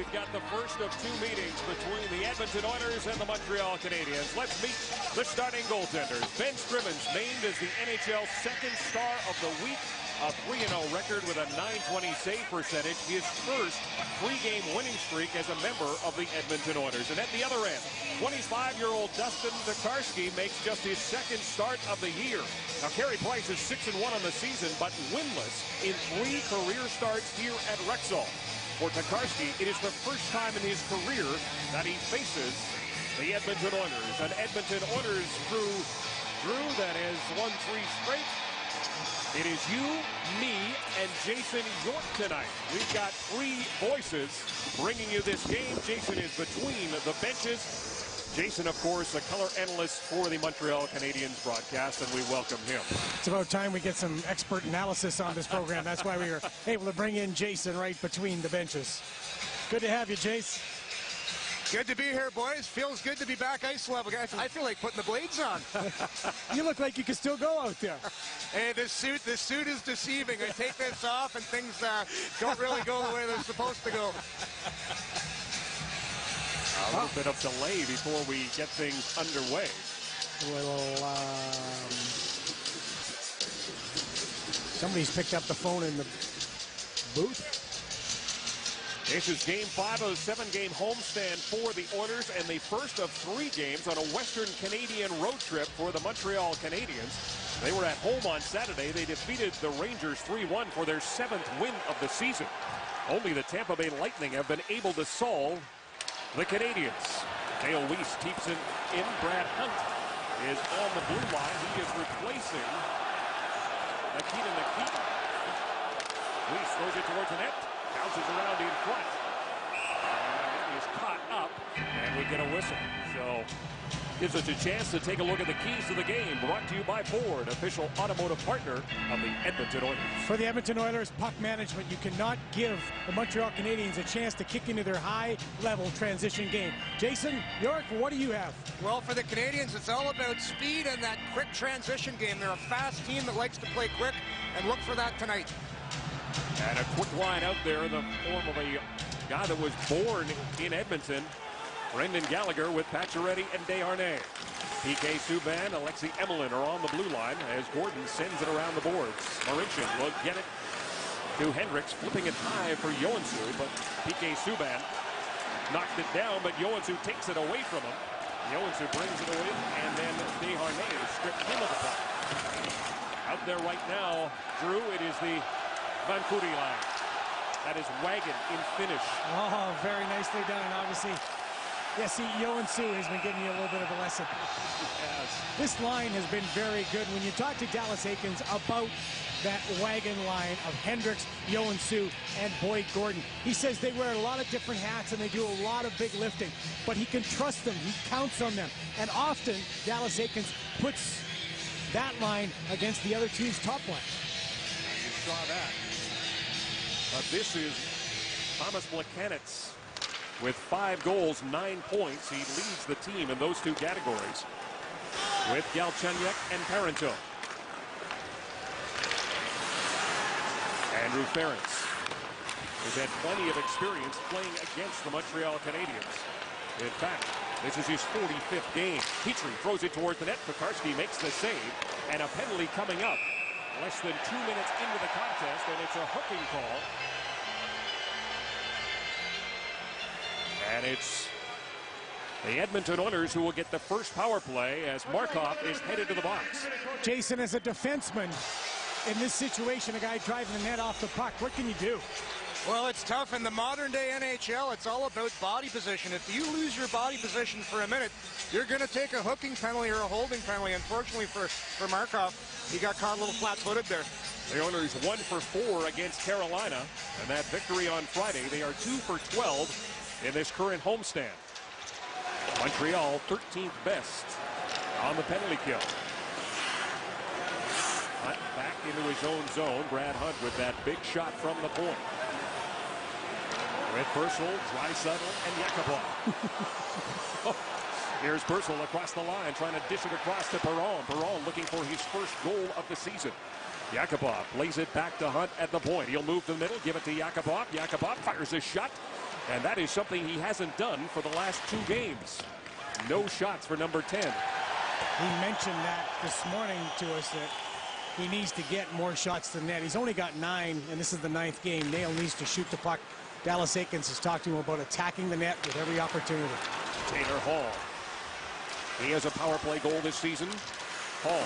we've got the first of two meetings between the Edmonton Oilers and the Montreal Canadiens. Let's meet the starting goaltenders. Ben Scrimmins named as the NHL second star of the week. A 3-0 record with a .920 save percentage. His first three-game winning streak as a member of the Edmonton Oilers. And at the other end, 25-year-old Dustin Tokarski makes just his second start of the year. Now, Carey Price is 6-1 on the season, but winless in 3 career starts here at Rexall. For Tokarski, it is the first time in his career that he faces the Edmonton Oilers. An Edmonton Oilers crew that has won 3 straight. It is you, me, and Jason York tonight. We've got 3 voices bringing you this game. Jason is between the benches. Jason, of course, a color analyst for the Montreal Canadiens broadcast, and we welcome him. It's about time we get some expert analysis on this program. That's why we were able to bring in Jason right between the benches. Good to have you, Jace. Good to be here, boys. Feels good to be back ice level, guys. I feel like putting the blades on. You look like you can still go out there. Hey, this suit is deceiving. I take this off and things don't really go the way they're supposed to go. A little bit of delay before we get things underway. Well, somebody's picked up the phone in the booth. This is Game 5 of the 7-game homestand for the Oilers and the first of 3 games on a Western Canadian road trip for the Montreal Canadiens. They were at home on Saturday. They defeated the Rangers 3-1 for their 7th win of the season. Only the Tampa Bay Lightning have been able to solve the Canadiens. Dale Weiss keeps it in. Brad Hunt is on the blue line. He is replacing Nikita Nikitin. Weiss throws it towards the net. Bounces around in front. And is caught up, and we get a whistle. So gives us a chance to take a look at the keys to the game. Brought to you by Ford, official automotive partner of the Edmonton Oilers. For the Edmonton Oilers, puck management. You cannot give the Montreal Canadiens a chance to kick into their high-level transition game. Jason, York, what do you have? Well, for the Canadiens, it's all about speed and that quick transition game. They're a fast team that likes to play quick, and look for that tonight. And a quick line out there in the form of a guy that was born in Edmonton, Brendan Gallagher, with Pacioretty and Desharnais. PK Subban, Alexei Emelin are on the blue line as Gordon sends it around the boards. Marincin will get it to Hendricks, flipping it high for Joensuu, but PK Subban knocked it down, but Joensuu takes it away from him. Joensuu brings it away, and then Desharnais stripped him of the puck. Out there right now, Drew, it is the Vancouver line. That is Wagon in finish. Oh, very nicely done. And obviously, yes, Joensuu has been giving you a little bit of a lesson. Yes. This line has been very good. When you talk to Dallas Eakins about that Wagon line of Hendricks, Joensuu, and Boyd Gordon, he says they wear a lot of different hats and they do a lot of big lifting, but he can trust them. He counts on them. And often, Dallas Eakins puts that line against the other team's top line. You saw that. But this is Thomas Plekanec with 5 goals, 9 points. He leads the team in those 2 categories with Galchenyuk and Parenteau. Andrew Ference has had plenty of experience playing against the Montreal Canadiens. In fact, this is his 45th game. Petrie throws it towards the net. Tokarski makes the save, and a penalty coming up. Less than 2 minutes into the contest, and it's a hooking call. And it's the Edmonton Oilers who will get the first power play as Markov is headed to the box. Jason, as a defenseman, in this situation, a guy driving the net off the puck, what can you do? Well, it's tough. In the modern-day NHL, it's all about body position. If you lose your body position for a minute, you're going to take a hooking penalty or a holding penalty. Unfortunately for Markov, he got caught a little flat-footed there. The Oilers 1 for 4 against Carolina, and that victory on Friday, they are 2 for 12 in this current homestand. Montreal 13th best on the penalty kill. Hunt back into his own zone. Brad Hunt with that big shot from the point. With Purcell, Draisaitl, and Yakupov. Here's Purcell across the line, trying to dish it across to Perron. Perron looking for his first goal of the season. Yakupov plays it back to Hunt at the point. He'll move to the middle, give it to Yakupov. Yakupov fires his shot, And that is something he hasn't done for the last 2 games. No shots for number 10. He mentioned that this morning to us, that he needs to get more shots to net. He's only got 9, and this is the 9th game. Nail needs to shoot the puck. Dallas Eakins has talked to him about attacking the net with every opportunity. Taylor Hall. He has a power play goal this season. Hall.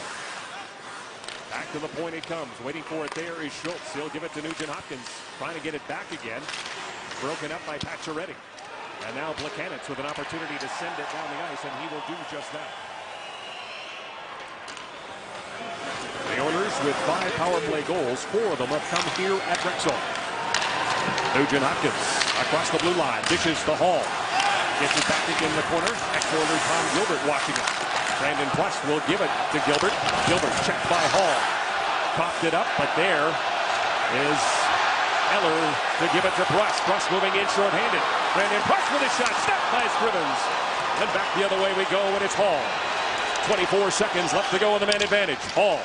Back to the point it comes. Waiting for it there is Schultz. He'll give it to Nugent Hopkins. Trying to get it back again. Broken up by Pacioretty. And now Plekanec with an opportunity to send it down the ice, and he will do just that. The Oilers with 5 power play goals. 4 of them have come here at Rexall. Nugent Hopkins across the blue line. Dishes to Hall. Gets it back in the corner. Ex-Oiler Tom Gilbert watching it. Brandon Plus will give it to Gilbert. Gilbert checked by Hall. Coughed it up, but there is Eller to give it to Prus. Prus moving in shorthanded. Brandon Prus with a shot. Stopped by Scrivens. And back the other way we go when it's Hall. 24 seconds left to go in the man advantage. Hall.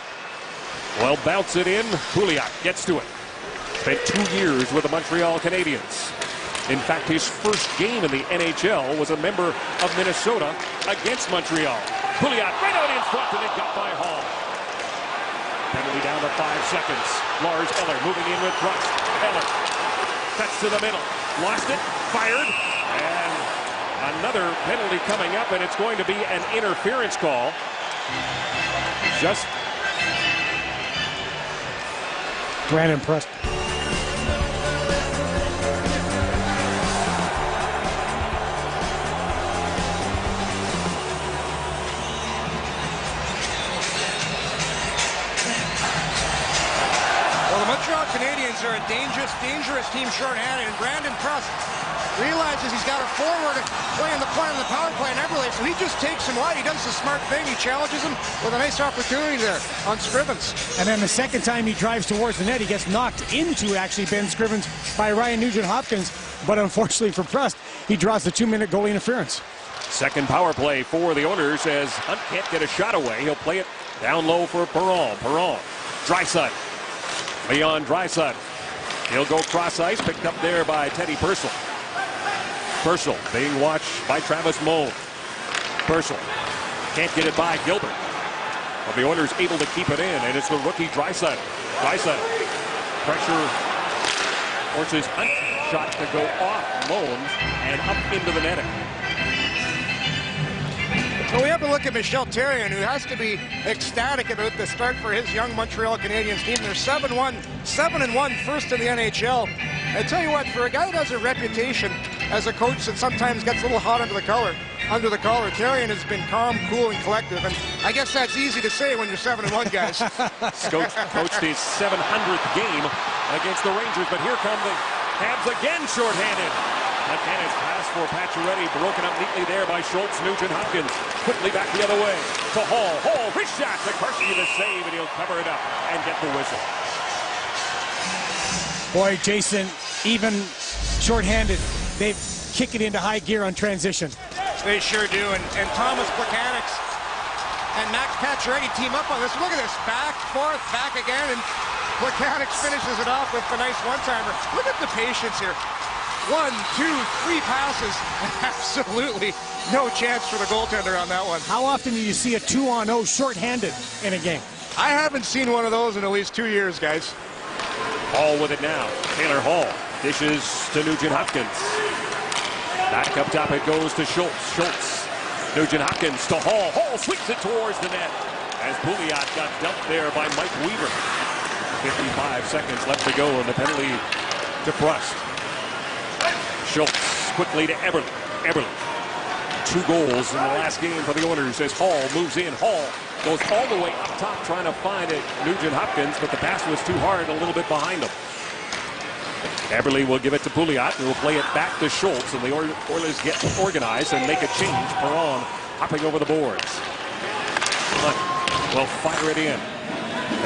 Well, bounce it in. Pouliot gets to it. Spent 2 years with the Montreal Canadiens. In fact, his first game in the NHL was a member of Minnesota against Montreal. Pouliot right out in front, and it got by Hall. Penalty down to 5 seconds. Lars Eller moving in with Prus. Eller cuts to the middle. Lost it. Fired. And another penalty coming up, and it's going to be an interference call. Just Brandon Prus. Montreal Canadiens are a dangerous team shorthanded, and Brandon Prus realizes he's got a forward playing the point on the power play in Eberle, so he just takes him wide. He does the smart thing. He challenges him with a nice opportunity there on Scrivens. And then the second time he drives towards the net, he gets knocked into actually Ben Scrivens by Ryan Nugent Hopkins, but unfortunately for Prus, he draws the 2-minute goal interference. Second power play for the Oilers as Hunt can't get a shot away. He'll play it down low for Perron. Perron. Draisaitl. Leon Draisaitl. He'll go cross ice, picked up there by Teddy Purcell. Purcell being watched by Travis Moan. Purcell can't get it by Gilbert. But the Oilers able to keep it in, and it's the rookie Draisaitl. Draisaitl. Pressure forces Hunt shot to go off Moan and up into the netting. Well, we have to look at Michel Therrien, who has to be ecstatic about the start for his young Montreal Canadiens team. They're 7-1, first in the NHL. I tell you what, for a guy that has a reputation as a coach that sometimes gets a little hot under the collar, Therrien has been calm, cool, and collective. And I guess that's easy to say when you're 7-1, guys. Coached his 700th game against the Rangers, but here come the Habs again shorthanded. Plekanec pass for Pacioretty, broken up neatly there by Schultz. Nugent Hopkins quickly back the other way to Hall. Hall, his shot to Karski, the save, and he'll cover it up and get the whistle. Boy, Jason, even shorthanded, they kick it into high gear on transition. They sure do, and Thomas Plekanec and Max Pacioretty team up on this. Look at this, back, forth, back again, and Plekanec finishes it off with a nice one-timer. Look at the patience here. 1, 2, 3 passes. Absolutely no chance for the goaltender on that one. How often do you see a 2-on-0 shorthanded in a game? I haven't seen one of those in at least 2 years, guys. Hall with it now. Taylor Hall dishes to Nugent Hopkins. Back up top it goes to Schultz. Schultz. Nugent Hopkins to Hall. Hall sweeps it towards the net as Pouliot got dumped there by Mike Weaver. 55 seconds left to go, and the penalty to Prus. Schultz quickly to Eberle. Eberle. 2 goals in the last game for the Oilers as Hall moves in. Hall goes all the way up top trying to find it. Nugent Hopkins, but the pass was too hard, a little bit behind him. Eberle will give it to Pouliot, who will play it back to Schultz, and the Oilers get organized and make a change. Perron hopping over the boards. Hunt will fire it in.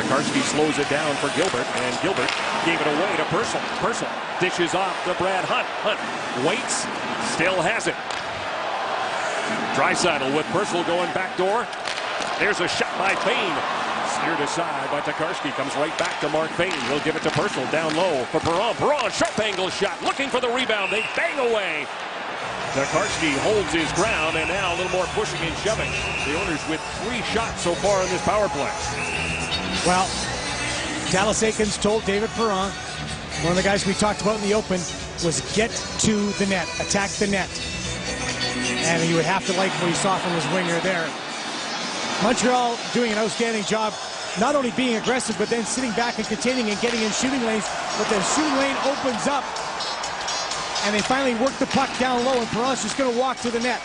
Karski slows it down for Gilbert, and Gilbert gave it away to Purcell. Purcell dishes off to Brad Hunt. Hunt waits, still has it. Draisaitl with Purcell going back door. There's a shot by Fane. Steered aside by Tokarski. Comes right back to Mark Fayton. He'll give it to Purcell. Down low for Perron. Perron, sharp angle shot. Looking for the rebound. They bang away. Tokarski holds his ground, and now a little more pushing and shoving. The Oilers with 3 shots so far in this power play. Well, Dallas Eakins told David Perron, one of the guys we talked about in the open, was get to the net, attack the net. And you would have to like what you saw from his winger there. Montreal doing an outstanding job, not only being aggressive, but then sitting back and containing and getting in shooting lanes. But the shooting lane opens up, and they finally work the puck down low, and Perron's just going to walk to the net.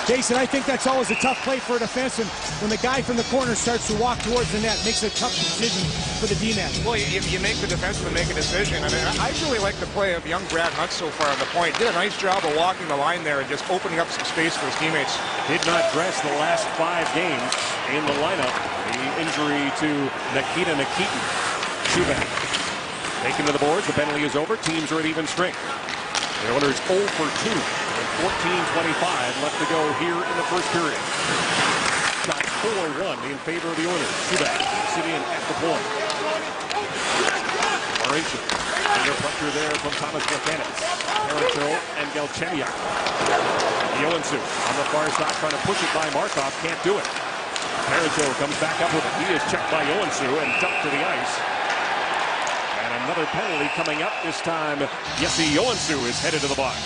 Jason, I think that's always a tough play for a defenseman when the guy from the corner starts to walk towards the net. Makes a tough decision for the D-net. Well, you make the defenseman make a decision. I mean, I really like the play of young Brad Hunt so far on the point. Did a nice job of walking the line there and just opening up some space for his teammates. Did not dress the last 5 games in the lineup. The injury to Nikita Nikitin. Subban taken to the boards. The penalty is over. Teams are at even strength. The Oilers 0 for 2. 14:25 left to go here in the first period. Shot 4-1 in favor of the Oilers. Subban sitting at the point. Marincin under pressure there from Thomas Buchanan. Parenteau and Galchenyuk. Joensuu on the far side trying to push it by Markov. Can't do it. Parenteau comes back up with it. He is checked by Joensuu and dumped to the ice. And another penalty coming up. This time, Jesse Joensuu is headed to the box.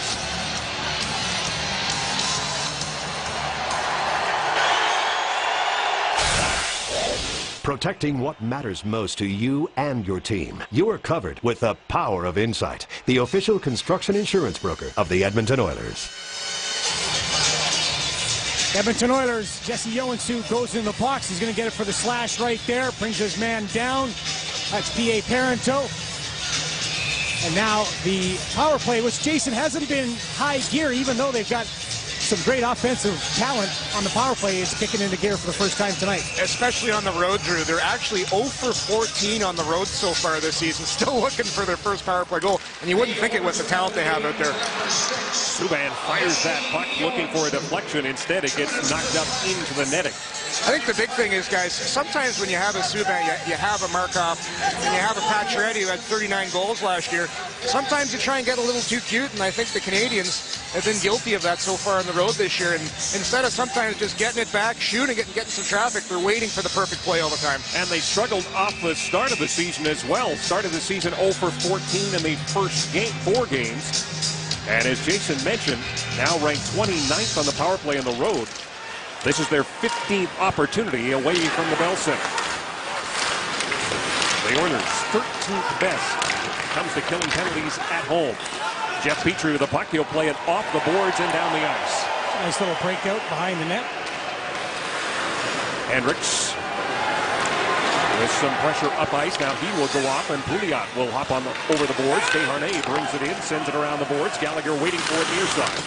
Protecting what matters most to you and your team. You are covered with the power of Insight, the official construction insurance broker of the Edmonton Oilers. Edmonton Oilers, Jesse Joensuu goes in the box. He's going to get it for the slash right there. Brings his man down. That's P.A. Parenteau. And now the power play, which Jason hasn't been high gear, even though they've got some great offensive talent on the power play, is kicking into gear for the first time tonight. Especially on the road, Drew. They're actually 0 for 14 on the road so far this season. Still looking for their first power play goal. And you wouldn't think it with the talent they have out there. Subban fires that puck looking for a deflection. Instead, it gets knocked up into the netting. I think the big thing is, guys, sometimes when you have a Subban, you have a Markov, and you have a Pacioretty who had 39 goals last year, sometimes you try and get a little too cute, and I think the Canadians have been guilty of that so far on the road this year. And instead of sometimes just getting it back, shooting it, and getting some traffic, they're waiting for the perfect play all the time. And they struggled off the start of the season as well. Started the season 0 for 14 in the first 4 games. And as Jason mentioned, now ranked 29th on the power play on the road. This is their 15th opportunity away from the Bell Center. The Oilers 13th best comes to killing penalties at home. Jeff Petrie with the puck. He'll play it off the boards and down the ice. Nice little breakout behind the net. Hendricks with some pressure up ice. Now he will go off, and Pouliot will hop on over the boards. Desharnais brings it in, sends it around the boards. Gallagher waiting for it near side.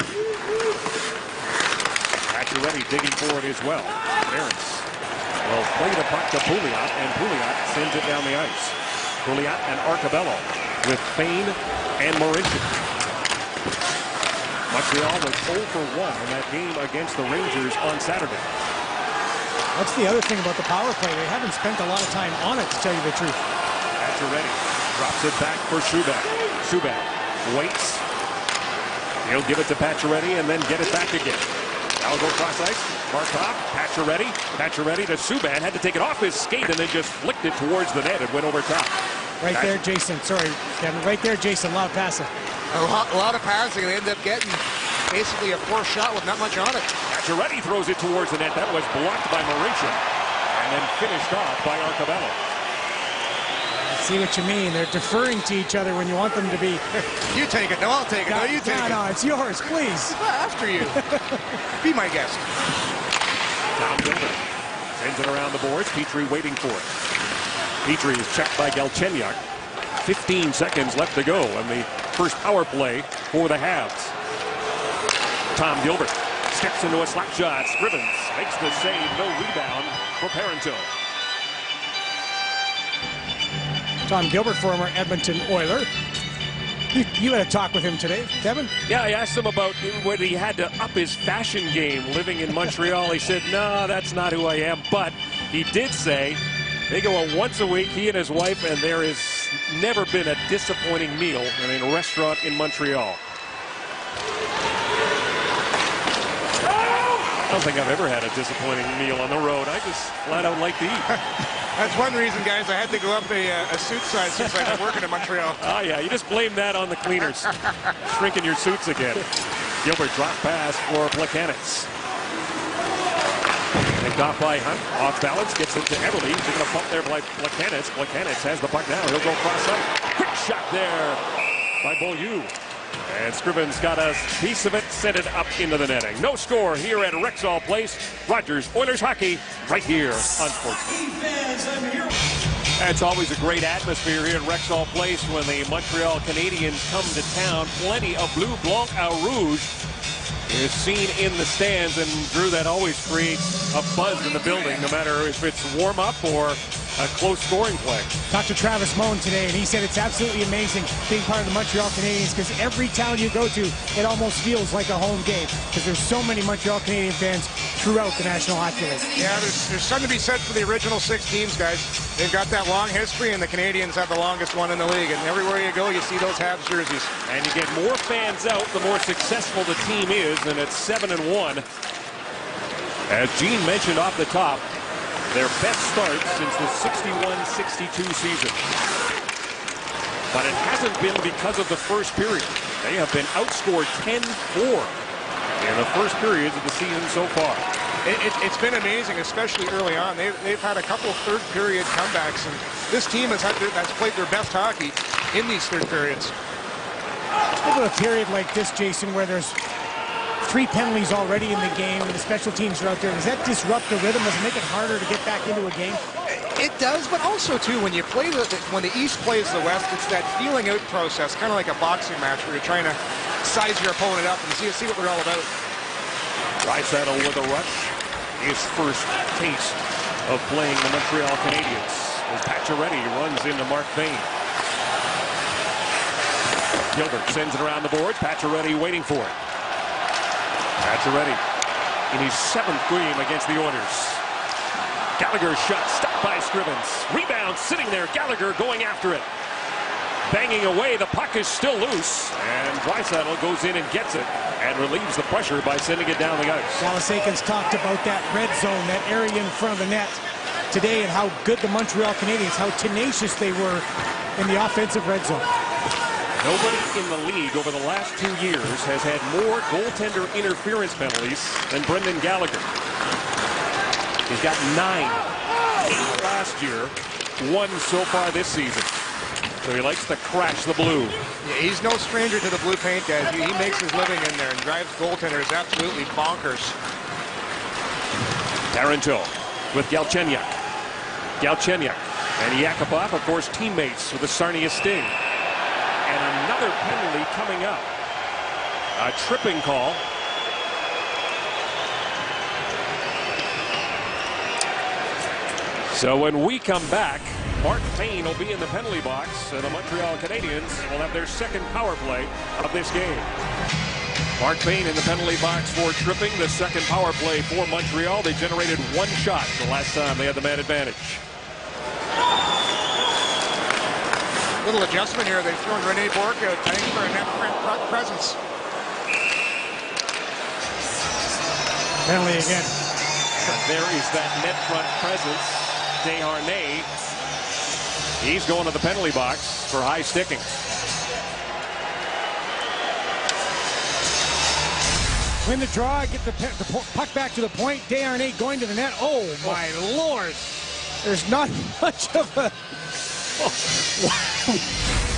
Pacioretty digging for it as well. Barons will play the puck to Pouliot, and Pouliot sends it down the ice. Pouliot and Arcabello with Fayne and Marincin. Montreal was 0 for 1 in that game against the Rangers on Saturday. That's the other thing about the power play. They haven't spent a lot of time on it, to tell you the truth. Pacioretty drops it back for Subban. Subban waits. He'll give it to Pacioretty and then get it back again. Now go cross ice. Markov, Pacioretty. Pacioretty to Subban. Had to take it off his skate and then just flicked it towards the net and went over top. Right there, Jason. Sorry, Kevin. Right there, Jason. A lot of passing. A lot of passing. They end up getting basically a poor shot with not much on it. Pacioretty throws it towards the net. That was blocked by Marincin and then finished off by Arcabello. I see what you mean. They're deferring to each other when you want them to be. You take it. No, I'll take it. No, you take it. No, it's yours, please. After you. Be my guest. Tom Gilbert sends it around the boards. Petrie waiting for it. Petrie is checked by Galchenyuk. 15 seconds left to go in the first power play for the Habs. Tom Gilbert steps into a slap shot. Scrivens makes the save. No rebound for Parenteau. Tom Gilbert, former Edmonton Oiler. You had a talk with him today, Kevin? Yeah, I asked him about whether he had to up his fashion game living in Montreal. He said, no, that's not who I am. But he did say They go once a week, he and his wife, and there has never been a disappointing meal in a restaurant in Montreal. I don't think I've ever had a disappointing meal on the road. I just flat out like to eat. That's one reason, guys, I had to go up a suit size since I've been working in Montreal. Oh, yeah, you just blame that on the cleaners. Shrinking your suits again. Gilbert drop pass for Plekanec. Picked off by Hunt. Off balance, gets it to Everly. He's going to bump there by Plekanec. Plekanec has the puck now. He'll go cross-site. Quick shot there by Beaulieu. And Scrivens got a piece of it, sent it up into the netting. No score here at Rexall Place. Rogers Oilers hockey right here on Sportsnet. It's always a great atmosphere here at Rexall Place when the Montreal Canadiens come to town. Plenty of blue, blanc, au rouge is seen in the stands, and Drew, that always creates a buzz in the building, no matter if it's warm-up or a close scoring play. Talked to Travis Moan today, and he said it's absolutely amazing being part of the Montreal Canadiens, because every town you go to, it almost feels like a home game, because there's so many Montreal Canadian fans throughout the National Hockey League. Yeah, there's something to be said for the original 6 teams, guys. They've got that long history, and the Canadiens have the longest one in the league, and everywhere you go, you see those Habs jerseys. And you get more fans out, the more successful the team is, and it's 7-1. As Gene mentioned off the top, their best start since the 61-62 season. But it hasn't been because of the first period. They have been outscored 10-4 in the first periods of the season so far. It's been amazing, especially early on. They've had a couple of third-period comebacks, and this team has played their best hockey in these third periods. Think of a period like this, Jason, where there's 3 penalties already in the game, and the special teams are out there. Does that disrupt the rhythm? Does it make it harder to get back into a game? It does, but also, too, when you play when the East plays the West, it's that feeling out process, kind of like a boxing match where you're trying to size your opponent up and see what they're all about. Draisaitl with a rush. His first taste of playing the Montreal Canadiens. As Pacioretty runs into Mark Bain. Gilbert sends it around the boards. Pacioretty waiting for it. Pacioretty in his 7th game against the Oilers. Gallagher shot, stopped by Scrivens. Rebound sitting there. Gallagher going after it. Banging away, the puck is still loose. And Draisaitl goes in and gets it and relieves the pressure by sending it down the ice. Dallas Eakins talked about that red zone, that area in front of the net today, and how good the Montreal Canadiens, how tenacious they were in the offensive red zone. Nobody in the league over the last 2 years has had more goaltender interference penalties than Brendan Gallagher. He's got 9. 8 last year, 1 so far this season. So he likes to crash the blue. Yeah, he's no stranger to the blue paint, guys. He makes his living in there and drives goaltenders absolutely bonkers. Taranto with Galchenyuk. Galchenyuk and Yakupov, of course, teammates with the Sarnia Sting. And another penalty coming up. A tripping call. So when we come back, Mark Payne will be in the penalty box, and the Montreal Canadiens will have their second power play of this game. Mark Payne in the penalty box for tripping, the second power play for Montreal. They generated 1 shot the last time they had the man advantage. Little adjustment here. They've thrown Rene Bourque out, I think, for a net presence. Penalty again. And there is that net front presence. Desharnais. He's going to the penalty box for high sticking. Win the draw, get the puck back to the point. Desharnais going to the net. Oh, my Lord. There's not much of a...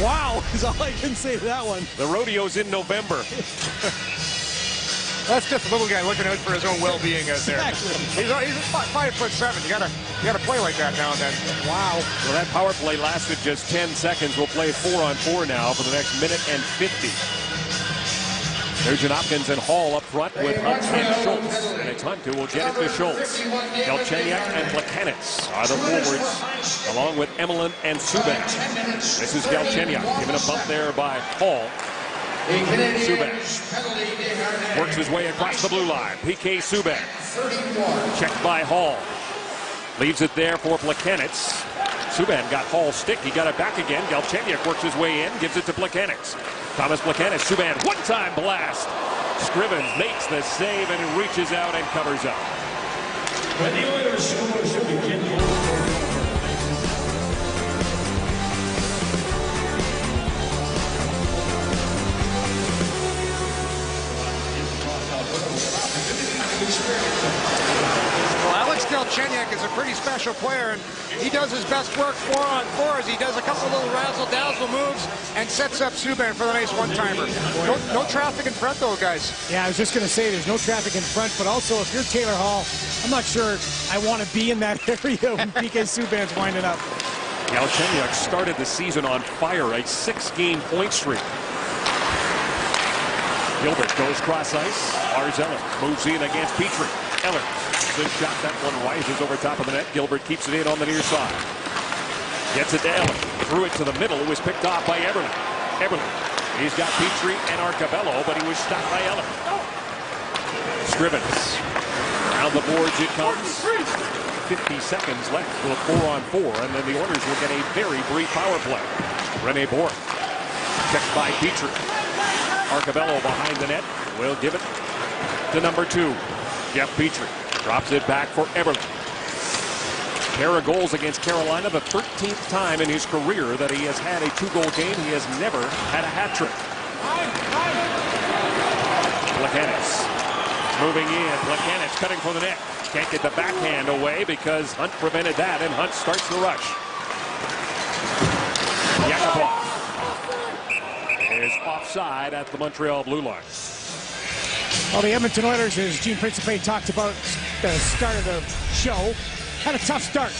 Wow, is all I can say to that one. The rodeo's in November. That's just a little guy looking out for his own well-being out there. Exactly. He's 5'7". You gotta play like that now and then. Wow. Well, that power play lasted just 10 seconds. We'll play 4-on-4 now for the next minute and 50. Nugent Hopkins and Hall up front with Hunt and Schultz. And it's Hunt who will get it to Schultz. Galchenyuk and Plekanec are the forwards, along with Emelin and Subban. This is Galchenyuk, given a bump there by Hall. Subban works his way across the blue line. PK Subban checked by Hall. Leaves it there for Plekanec. Subban got Hall's stick. He got it back again. Galchenyuk works his way in, gives it to Plekanec. Thomas Plekanec, Subban, one-time blast. Scrivens makes the save and reaches out and covers up. When the Oilers score, should begin. Well, Alex Galchenyuk is a pretty special player, and he does his best work 4-on-4 as he does a couple little razzle-dazzle moves and sets up Subban for the nice one-timer. No traffic in front, though, guys. Yeah, I was just going to say there's no traffic in front, but also if you're Taylor Hall, I'm not sure I want to be in that area when PK Subban's winding up. Galchenyuk started the season on fire, a 6-game point streak. Gilbert goes cross ice. Lars Eller moves in against Petrie. Eller, good shot. That one rises over top of the net. Gilbert keeps it in on the near side. Gets it to Eller. Threw it to the middle. Was picked off by Eberle. Eberle. He's got Petrie and Arcabello, but he was stopped by Eller. Scrivens. Around the boards it comes. 50 seconds left with a 4-on-4, and then the Oilers will get a very brief power play. Rene Bourque. Checked by Petrie. Arcabello behind the net. Will give it to number 2. Jeff Petrie drops it back for Eberle. Pair of goals against Carolina, the 13th time in his career that he has had a 2-goal game. He has never had a hat trick. Plekanec moving in. Plekanec cutting for the net. Can't get the backhand away because Hunt prevented that, and Hunt starts the rush. Yakupov is offside at the Montreal blue line. Well, the Edmonton Oilers, as Gene Principe talked about at the start of the show, had a tough start.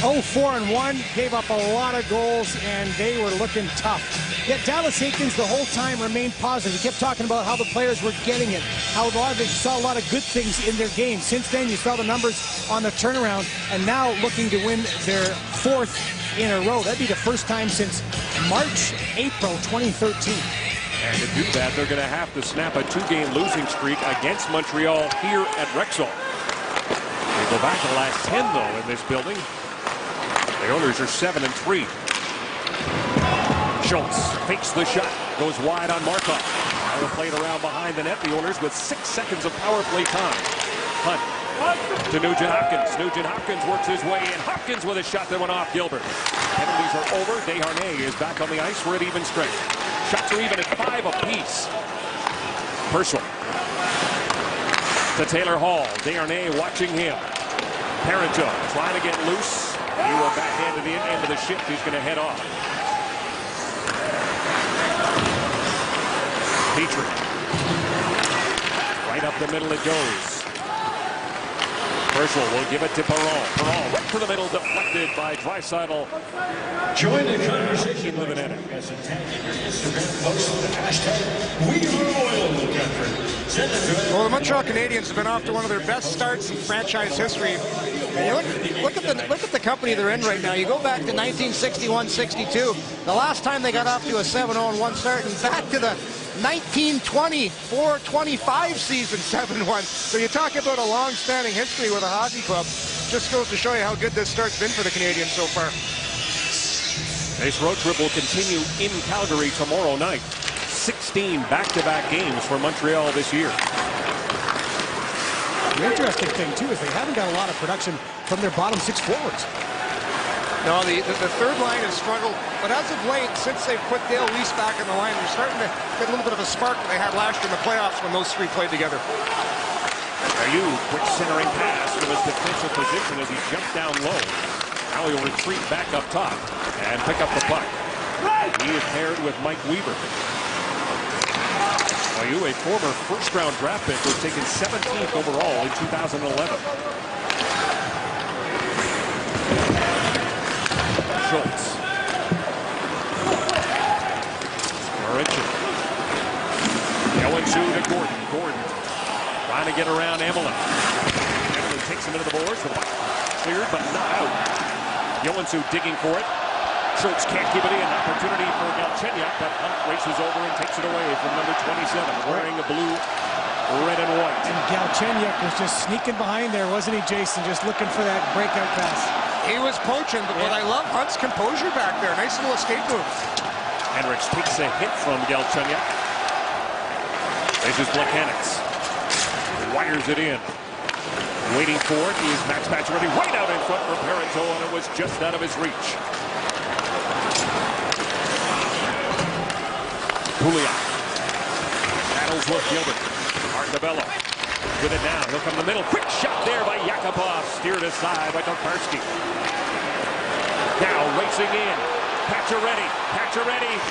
0-4-1, gave up a lot of goals, and they were looking tough. Yet Dallas Eakins the whole time remained positive. He kept talking about how the players were getting it, how they saw a lot of good things in their game. Since then, you saw the numbers on the turnaround, and now looking to win their 4th in a row. That'd be the first time since April 2013. And to do that, they're going to have to snap a 2-game losing streak against Montreal here at Rexall. They go back to the last 10, though, in this building. The Oilers are 7-3. Schultz fakes the shot, goes wide on Markov. Now the plate around behind the net. The Oilers with 6 seconds of power play time. Hunt to Nugent Hopkins. Nugent Hopkins works his way in. Hopkins with a shot that went off Gilbert. Penalties are over. Desharnais is back on the ice. We're at even strength. Shots are even at 5 apiece. Purcell to Taylor Hall. Desharnais watching him. Parenteau trying to get loose. He will backhand to the end of the shift. He's going to head off. Petrie. Right up the middle it goes. Purcell will give it to Perron. Perron right to the middle, deflected by Draisaitl. Join the conversation with an edit. tagging your Instagram post with the hashtag #WeAreOilCountry. Send it to Well, the Montreal Canadiens have been off to one of their best starts in franchise history. And you look at the company they're in right now. You go back to 1961-62, the last time they got off to a 7-0-1 start, and back to the 1924-25 season 7-1. So you talk about a long-standing history with a hockey club. Just goes to show you how good this start's been for the Canadiens so far. This road trip will continue in Calgary tomorrow night. 16 back-to-back games for Montreal this year. The interesting thing, too, is they haven't got a lot of production from their bottom 6 forwards. No, the third line has struggled, but as of late, since they've put Dale Weiss back in the line, they're starting to get a little bit of a spark that they had last year in the playoffs when those 3 played together. Ayew, quick centering pass from his defensive position as he jumped down low. Now he'll retreat back up top and pick up the puck. He is paired with Mike Weaver. Ayew, a former first-round draft pick, was taken 17th overall in 2011. Schultz. Marincin. Joensuu to Gordon. Gordon trying to get around Emelin. Emelin takes him into the boards. The puck cleared, but not out. Joensuu digging for it. Schultz can't keep it in. Opportunity for Galchenyuk, but Hunt races over and takes it away from number 27, wearing a blue red and white. And Galchenyuk was just sneaking behind there, wasn't he, Jason? Just looking for that breakout pass. He was poaching, but I love Hunt's composure back there. Nice little escape move. Hendricks takes a hit from Galchenyuk. This is Plekanec. Wires it in. Waiting for it is Max Pacioretty right out in front for Parenteau, and it was just out of his reach. Pouliot battles with Gilbert. Arcabello with it now. He'll come to the middle. Quick shot there by Yakupov. Steered aside by Tokarski. Now racing in. Pacioretty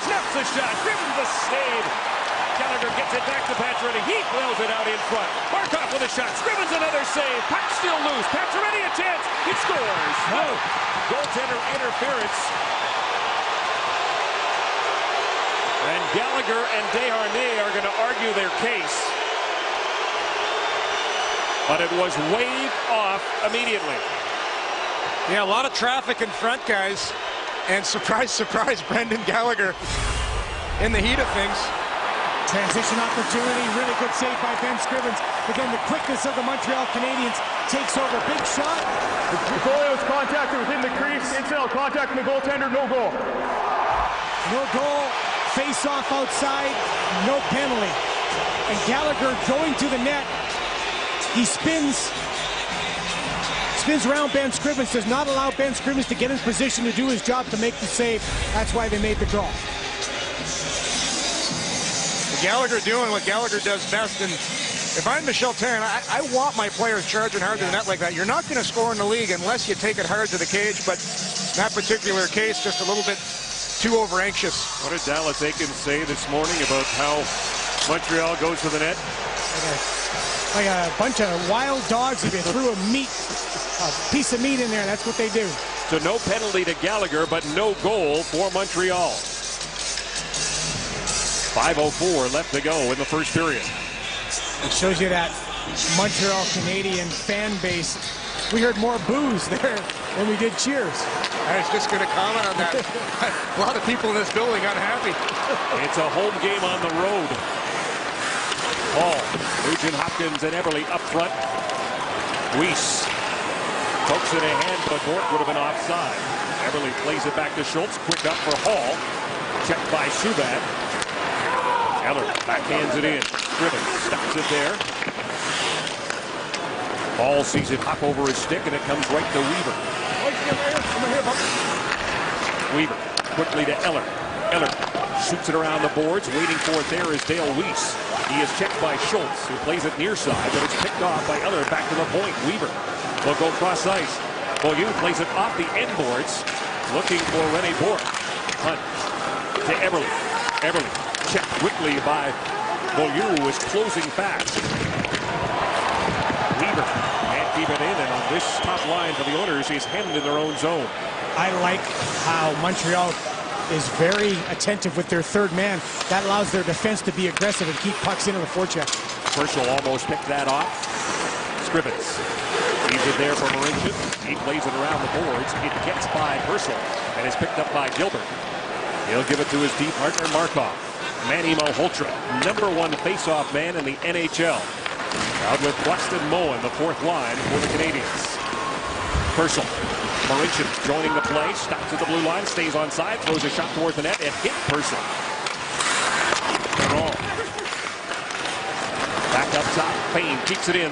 snaps the shot. Grimm's the save. Gallagher gets it back to Pacioretty. He flails it out in front. Markov with a shot. Scrimmins another save. Puck still loose. Pacioretty a chance. He scores. No. Goaltender interference. And Gallagher and Desharnais are going to argue their case. But it was waved off immediately. Yeah, a lot of traffic in front, guys. And surprise, surprise, Brendan Gallagher in the heat of things. Transition opportunity, really good save by Ben Scrivens. Again, the quickness of the Montreal Canadiens takes over. Big shot. The goalie was contacted within the crease. Incidental contact from the goaltender, no goal. No goal. Face off outside, no penalty. And Gallagher going to the net. He spins around Ben Scrivens, does not allow Ben Scrivens to get in position to do his job to make the save. That's why they made the draw. Gallagher doing what Gallagher does best, and if I'm Michel Therrien, I want my players charging hard to the net like that. You're not going to score in the league unless you take it hard to the cage, but in that particular case, just a little bit too over-anxious. What did Dallas Eakins say this morning about how Montreal goes to the net? Like a bunch of wild dogs, if you threw a piece of meat in there, that's what they do. So no penalty to Gallagher, but no goal for Montreal. 5:04 left to go in the first period. It shows you that Montreal Canadian fan base. We heard more boos there than we did cheers. I was just going to comment on that. A lot of people in this building unhappy. It's a home game on the road. Hall, Nugent Hopkins and Eberle up front. Weiss pokes it a hand, but Bourque would have been offside. Eberle plays it back to Schultz. Quick up for Hall. Checked by Subban. Eller backhands it in. Scrivens stops it there. Hall sees it hop over his stick, and it comes right to Weaver. Weaver quickly to Eller. Eller shoots it around the boards. Waiting for it there is Dale Weiss. He is checked by Schultz, who plays it near side, but it's picked off by Eller. Back to the point. Weaver will go cross ice. Beaulieu plays it off the end boards, looking for René Bourque. Hunt to Eberle. Eberle checked quickly by Beaulieu, who is closing fast. Weaver can't keep it in, and on this top line for the Oilers, he's hemmed in their own zone. I like how Montreal is very attentive with their third man. That allows their defense to be aggressive and keep pucks into the forecheck. Purcell almost picked that off. Scrivens leaves it there for Marincin. He plays it around the boards. It gets by Purcell and is picked up by Gilbert. He'll give it to his D partner Markov. Manny Malhotra, #1 face-off man in the NHL. Out with Buxton Moen, the fourth line for the Canadiens. Purcell. Marincin joining the play, stops at the blue line, stays on side, throws a shot towards the net, and hit Purcell. Perron. Back up top, Payne keeps it in.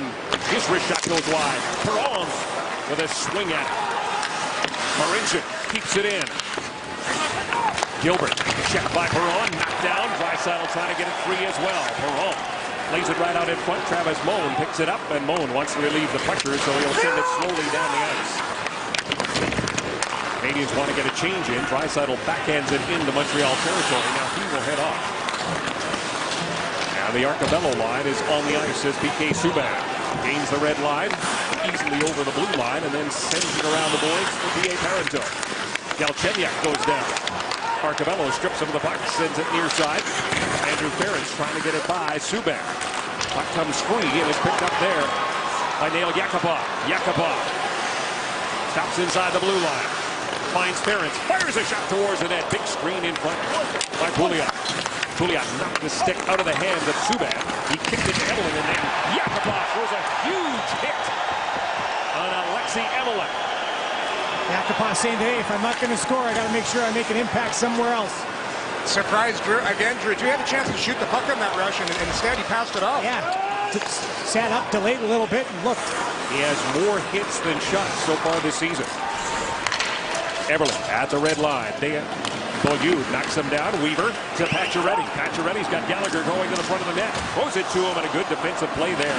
His wrist shot goes wide. Perron with a swing at it. Marincin keeps it in. Gilbert, checked by Perron, knocked down. Draisaitl trying to get it free as well. Perron lays it right out in front. Travis Moen picks it up, and Moen wants to relieve the pressure, so he'll send it slowly down the ice. Canadians want to get a change in. Draisaitl backhands it into Montreal territory. Now he will head off. Now the Arcabello line is on the ice as PK Subban gains the red line, easily over the blue line, and then sends it around the boards for P.A. Parenteau. Galchenyuk goes down. Arcabello strips him of the puck, sends it near side. Andrew Ference trying to get it by Subban. Puck comes free and is picked up there by Nail Yakupov. Yakupov stops inside the blue line. Finds Ference, fires a shot towards the net. Big screen in front by Pouliot. Pouliot knocked the stick out of the hands of Subban. He kicked it to Emelin, and then Yakupov throws a huge hit on Alexei Emelin. Yakupov saying, hey, if I'm not going to score, I got to make sure I make an impact somewhere else. Surprise, Drew. Again, Drew had a chance to shoot the puck on that rush, and instead he passed it off. Yeah, sat up, delayed a little bit, and looked. He has more hits than shots so far this season. Eberle at the red line. Beaulieu knocks him down. Weaver to Pacioretty. Pacioretty's got Gallagher going to the front of the net. Throws it to him, and a good defensive play there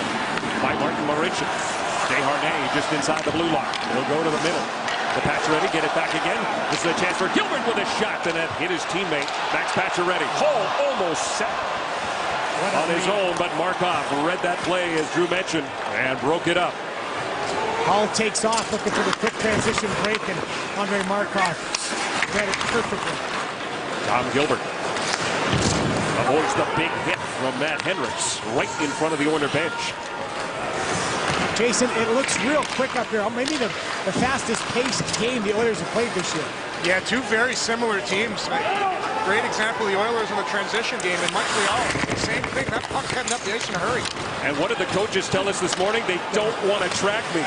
by Martin Marincin. Desharnais just inside the blue line. He'll go to the middle. To Pacioretty, get it back again. This is a chance for Gilbert with a shot, and that hit his teammate, Max Pacioretty. Hall almost set on his own, but Markov read that play, as Drew mentioned, and broke it up. Hall takes off, looking for the quick transition break, and Andre Markov read it perfectly. Tom Gilbert avoids the big hit from Matt Hendricks right in front of the Oiler bench. Jason, it looks real quick up here. Maybe the fastest paced game the Oilers have played this year. Yeah, two very similar teams. Great example, the Oilers in the transition game in Montreal. Same thing, that puck's heading up the ice in a hurry. And what did the coaches tell us this morning? They don't want to track me.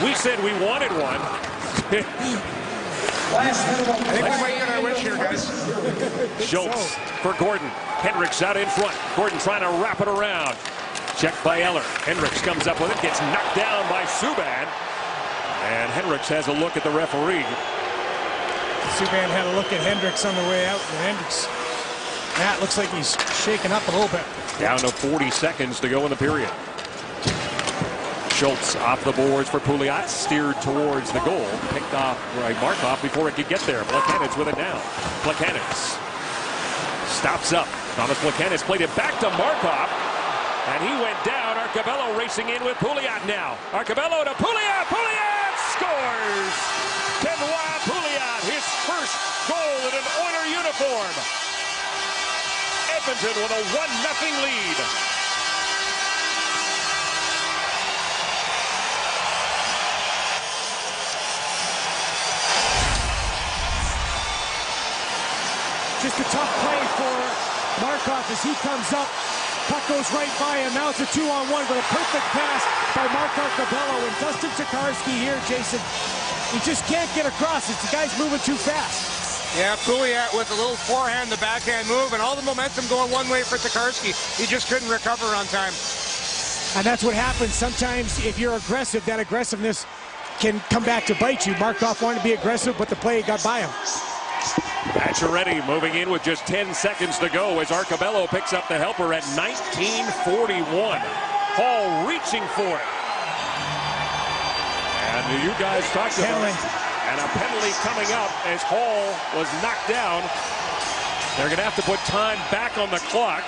We said we wanted one. I think we might get our wish here, guys. Schultz for Gordon. Hendricks out in front. Gordon trying to wrap it around. Checked by Eller. Hendricks comes up with it, gets knocked down by Subban. And Hendricks has a look at the referee. Subban had a look at Hendricks on the way out, and Hendricks, Matt, looks like he's shaken up a little bit. Down to 40 seconds to go in the period. Schultz off the boards for Pouliot, steered towards the goal, picked off by Markov before it could get there. Plekanec with it now. Plekanec stops up. Thomas Plekanec played it back to Markov, and he went down. Arcabello racing in with Pouliot now. Arcabello to Pouliot. Pouliot scores! Benoit Pouliot, his first goal in an Oiler uniform. Edmonton with a 1-0 lead. Just a tough play for Markov as he comes up. Puck goes right by him. Now it's a 2-on-1 with a perfect pass by Mark Arcabello. And Dustin Tokarski here, Jason, he just can't get across it. The guy's moving too fast. Yeah, Pouliot with a little forehand, the backhand move, and all the momentum going one way for Tokarski. He just couldn't recover on time. And that's what happens. Sometimes if you're aggressive, that aggressiveness can come back to bite you. Markov wanted to be aggressive, but the play got by him. Pacioretty moving in with just 10 seconds to go as Arcabello picks up the helper at 19:41. Hall reaching for it. And you guys talked about it. And a penalty coming up as Hall was knocked down. They're going to have to put time back on the clock.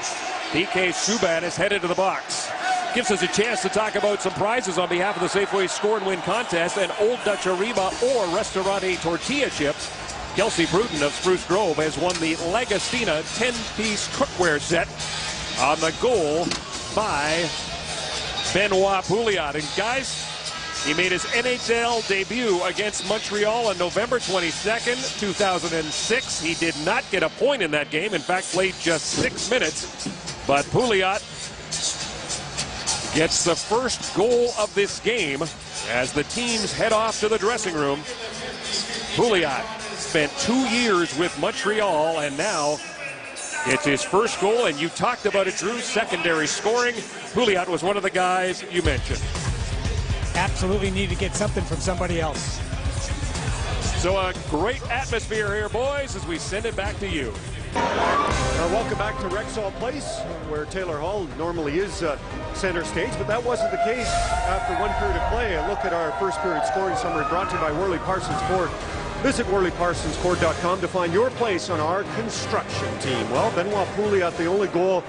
PK Subban is headed to the box. Gives us a chance to talk about some prizes on behalf of the Safeway Score and Win contest and Old Dutch Arriba or Restaurante tortilla chips. Kelsey Bruton of Spruce Grove has won the Lagostina 10-piece cookware set on the goal by Benoit Pouliot. And guys, he made his NHL debut against Montreal on November 22nd, 2006. He did not get a point in that game. In fact, played just 6 minutes. But Pouliot gets the first goal of this game as the teams head off to the dressing room. Pouliot spent 2 years with Montreal, and now it's his first goal. And you talked about it, Drew, secondary scoring. Pouliot was one of the guys you mentioned. Absolutely need to get something from somebody else. So a great atmosphere here, boys, as we send it back to you. Welcome back to Rexall Place, where Taylor Hall normally is center stage, but that wasn't the case after one period of play. A look at our first period scoring summary brought to you by Worley Parsons Ford. Visit WorleyParsonsFord.com to find your place on our construction team. Well, Benoit Pouliot, the only goal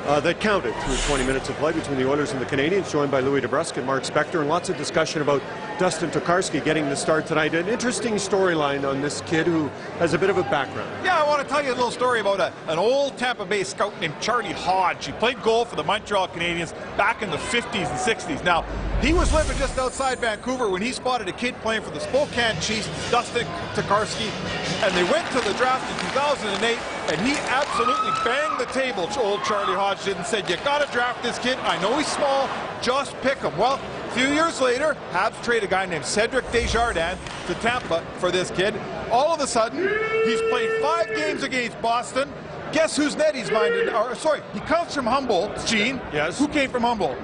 that counted through 20 minutes of play between the Oilers and the Canadiens, joined by Louis DeBrusk and Mark Spector, and lots of discussion about Dustin Tokarski getting the start tonight. An interesting storyline on this kid who has a bit of a background. Yeah, I want to tell you a little story about an old Tampa Bay scout named Charlie Hodge. He played goal for the Montreal Canadiens back in the 50s and 60s. Now, he was living just outside Vancouver when he spotted a kid playing for the Spokane Chiefs, Dustin Tokarski, and they went to the draft in 2008, and he absolutely banged the table, old Charlie Hodge did, and said, you got to draft this kid. I know he's small, just pick him. Well, a few years later, Habs trade a guy named Cedric Desjardins to Tampa for this kid. All of a sudden, he's played 5 games against Boston. Guess whose net he's minded? Sorry, he comes from Humboldt, Gene. Yes. Who came from Humboldt?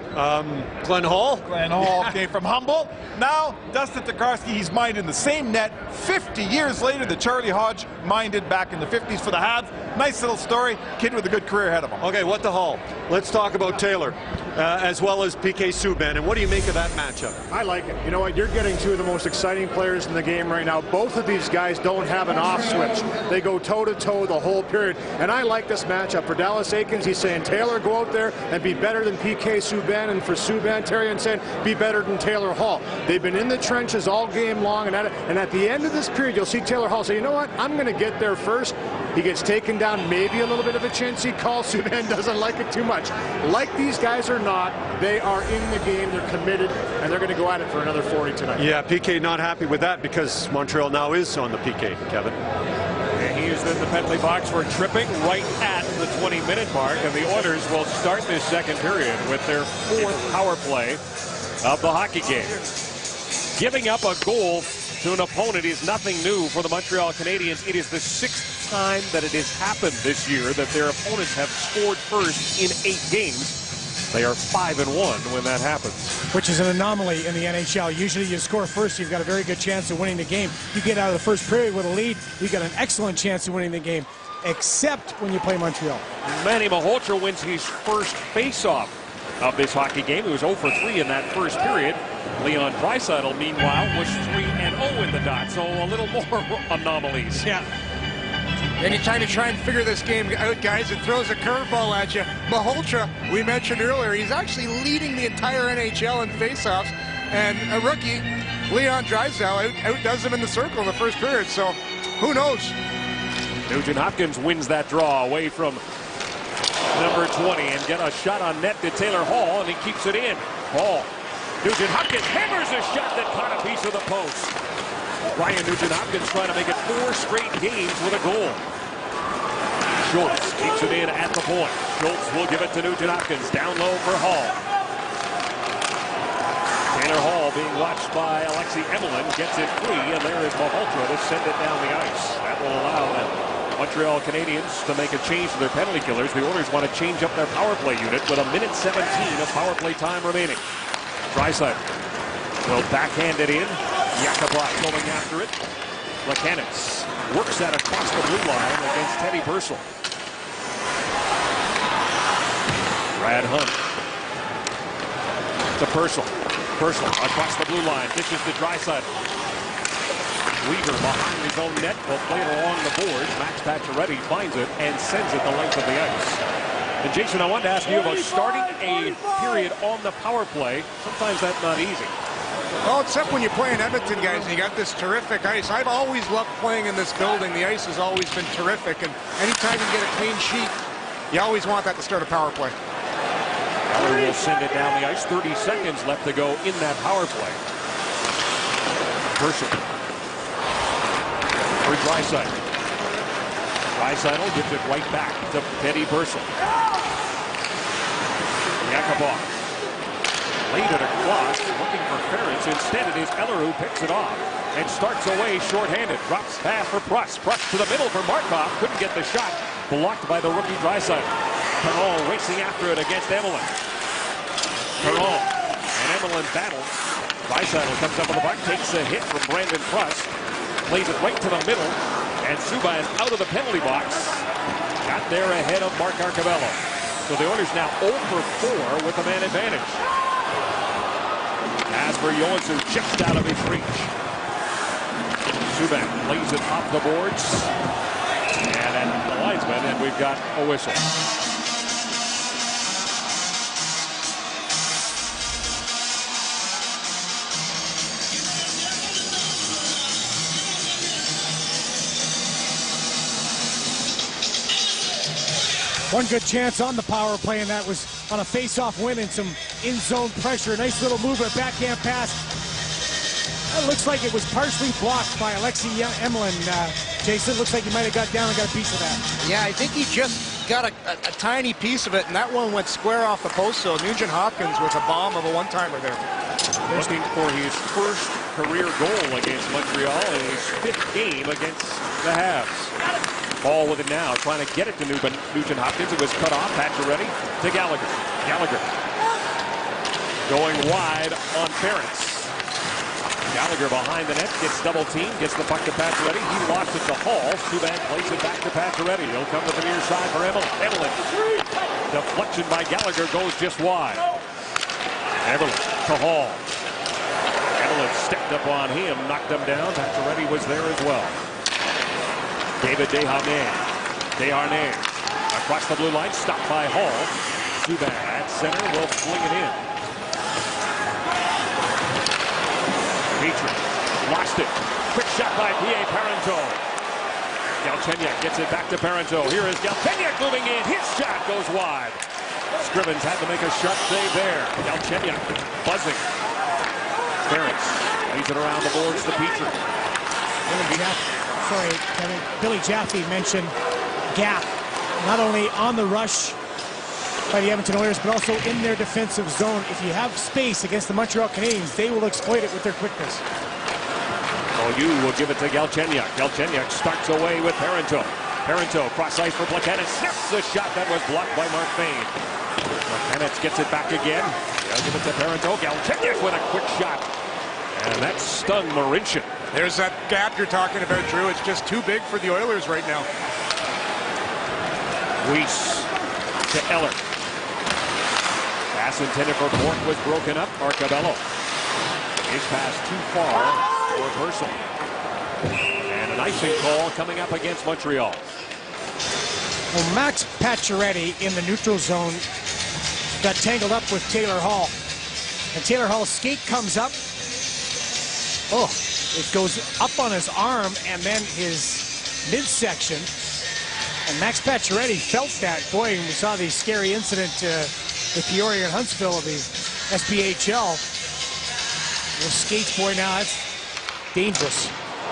Glenn Hall. Glenn Hall came from Humboldt. Now, Dustin Tokarski, he's minded the same net 50 years later that Charlie Hodge minded back in the 50s for the Habs. Nice little story. Kid with a good career ahead of him. Okay, what the Hall? Let's talk about Taylor, as well as PK Subban. And what do you make of that matchup? I like it. You know what? You're getting two of the most exciting players in the game right now. Both of these guys don't have an off switch. They go toe-to-toe the whole period. And I like this matchup. For Dallas Eakins, he's saying, Taylor, go out there and be better than PK Subban. And for Subban, Terry, and saying, be better than Taylor Hall. They've been in the trenches all game long. And at the end of this period, you'll see Taylor Hall say, you know what? I'm going to get there first. He gets taken down, maybe a little bit of a chintzy call. Subban doesn't like it too much. Like these guys or not, they are in the game, they're committed, and they're going to go at it for another 40 tonight. Yeah, PK not happy with that because Montreal now is on the PK, Kevin. And he is in the penalty box for tripping right at the 20-minute mark, and the Oilers will start this second period with their 4th power play of the hockey game. Giving up a goal to an opponent is nothing new for the Montreal Canadiens. It is the 6th time that it has happened this year that their opponents have scored first in 8 games. They are 5-1 when that happens. Which is an anomaly in the NHL. Usually you score first, you've got a very good chance of winning the game. You get out of the first period with a lead, you've got an excellent chance of winning the game, except when you play Montreal. Manny Malhotra wins his first face-off of this hockey game. He was 0 for 3 in that first period. Leon Draisaitl, meanwhile, was 3-0 in the dot, so a little more anomalies. Yeah. Anytime you try and figure this game out, guys, it throws a curveball at you. Malhotra, we mentioned earlier, he's actually leading the entire NHL in faceoffs, and a rookie, Leon Draisaitl, outdoes him in the circle in the first period, so who knows? Nugent Hopkins wins that draw away from number 20 and get a shot on net to Taylor Hall, and he keeps it in. Hall. Nugent Hopkins hammers a shot that caught a piece of the post. Ryan Nugent Hopkins trying to make it 4 straight games with a goal. Schultz keeps it in at the point. Schultz will give it to Nugent Hopkins. Down low for Hall. Taylor Hall being watched by Alexei Emelin. Gets it free, and there is Malhotra to send it down the ice. That will allow the Montreal Canadiens to make a change to their penalty killers. The Oilers want to change up their power play unit with 1:17 of power play time remaining. Draisaitl will backhand it in. Jakubov going after it. Lekanis works that across the blue line against Teddy Purcell. Brad Hunt to Purcell. Purcell across the blue line. Dishes to Draisaitl. Weaver behind his own net. Will play it along the boards. Max Pacioretty finds it and sends it the length of the ice. And Jason, I wanted to ask you about starting a period on the power play. Sometimes that's not easy. Well, except when you play in Edmonton, guys, and you got this terrific ice. I've always loved playing in this building. The ice has always been terrific, and anytime you get a clean sheet, you always want that to start a power play. Eller will send it down the ice. 30 seconds left to go in that power play. Purcell for Draisaitl. Draisaitl gives it right back to Teddy Purcell. Jakubov laid it across, looking for Ferentz. Instead, it is Eller who picks it off and starts away shorthanded. Drops pass for Pruss. Pruss to the middle for Markov. Couldn't get the shot. Blocked by the rookie Draisaitl. Perron racing after it against Emelin. Perron and Emelin battles. Draisaitl comes up with the puck, takes a hit from Brandon Pruss. Plays it right to the middle. And Subban out of the penalty box. Got there ahead of Mark Arcabello. So the Oilers now 0 for 4 with the man advantage. As for Joensuu, chipped out of his reach. Subban plays it off the boards. And at the linesman, and we've got a whistle. One good chance on the power play, and that was on a face-off win and some in-zone pressure. Nice little movement, backhand pass. It looks like it was partially blocked by Alexei Emelin. Jason, looks like he might have got down and got a piece of that. Yeah, I think he just got a tiny piece of it, and that one went square off the post, so Nugent Hopkins with a bomb of a one-timer there. Looking for his first career goal against Montreal in his 5th game against the Habs. Ball with it now, trying to get it to Nugent Hopkins. It was cut off. Pacioretty to Gallagher. Gallagher going wide on Ference. Gallagher behind the net, gets double teamed, gets the puck to Pacioretty. He lost it to Hall. Subban plays it back to Pacioretty. He'll come to the near side for Emelin. Deflection by Gallagher goes just wide. Emelin to Hall. Emelin stepped up on him, knocked him down. Pacioretty was there as well. David Desharnais across the blue line, stopped by Hall. Subban at center will fling it in. Petrie lost it. Quick shot by Pierre Parenteau. Galchenyuk gets it back to Parenteau. Here is Galchenyuk moving in. His shot goes wide. Scrivens had to make a sharp save there. Galchenyuk buzzing. Ference leads it around the boards to Petrie. Billy Jaffe mentioned gap, not only on the rush by the Edmonton Oilers, but also in their defensive zone. If you have space against the Montreal Canadiens, they will exploit it with their quickness. You will give it to Galchenyuk. Galchenyuk starts away with Parenteau. Parenteau cross ice for Plekanec. Snaps the shot that was blocked by Mark Fane. Plekanec gets it back again. They'll give it to Parenteau. Galchenyuk with a quick shot. And that stung Marincin. There's that gap you're talking about, Drew. It's just too big for the Oilers right now. Weiss to Eller. Pass intended for Bourque was broken up. Arcabello. His pass too far for Purcell. And an icing call coming up against Montreal. Well, Max Pacioretty in the neutral zone got tangled up with Taylor Hall. And Taylor Hall's skate comes up. Oh, it goes up on his arm and then his midsection. And Max Pacioretty felt that. Boy, we saw the scary incident with Peoria and Huntsville of the SPHL. Those skates, boy, now that's dangerous.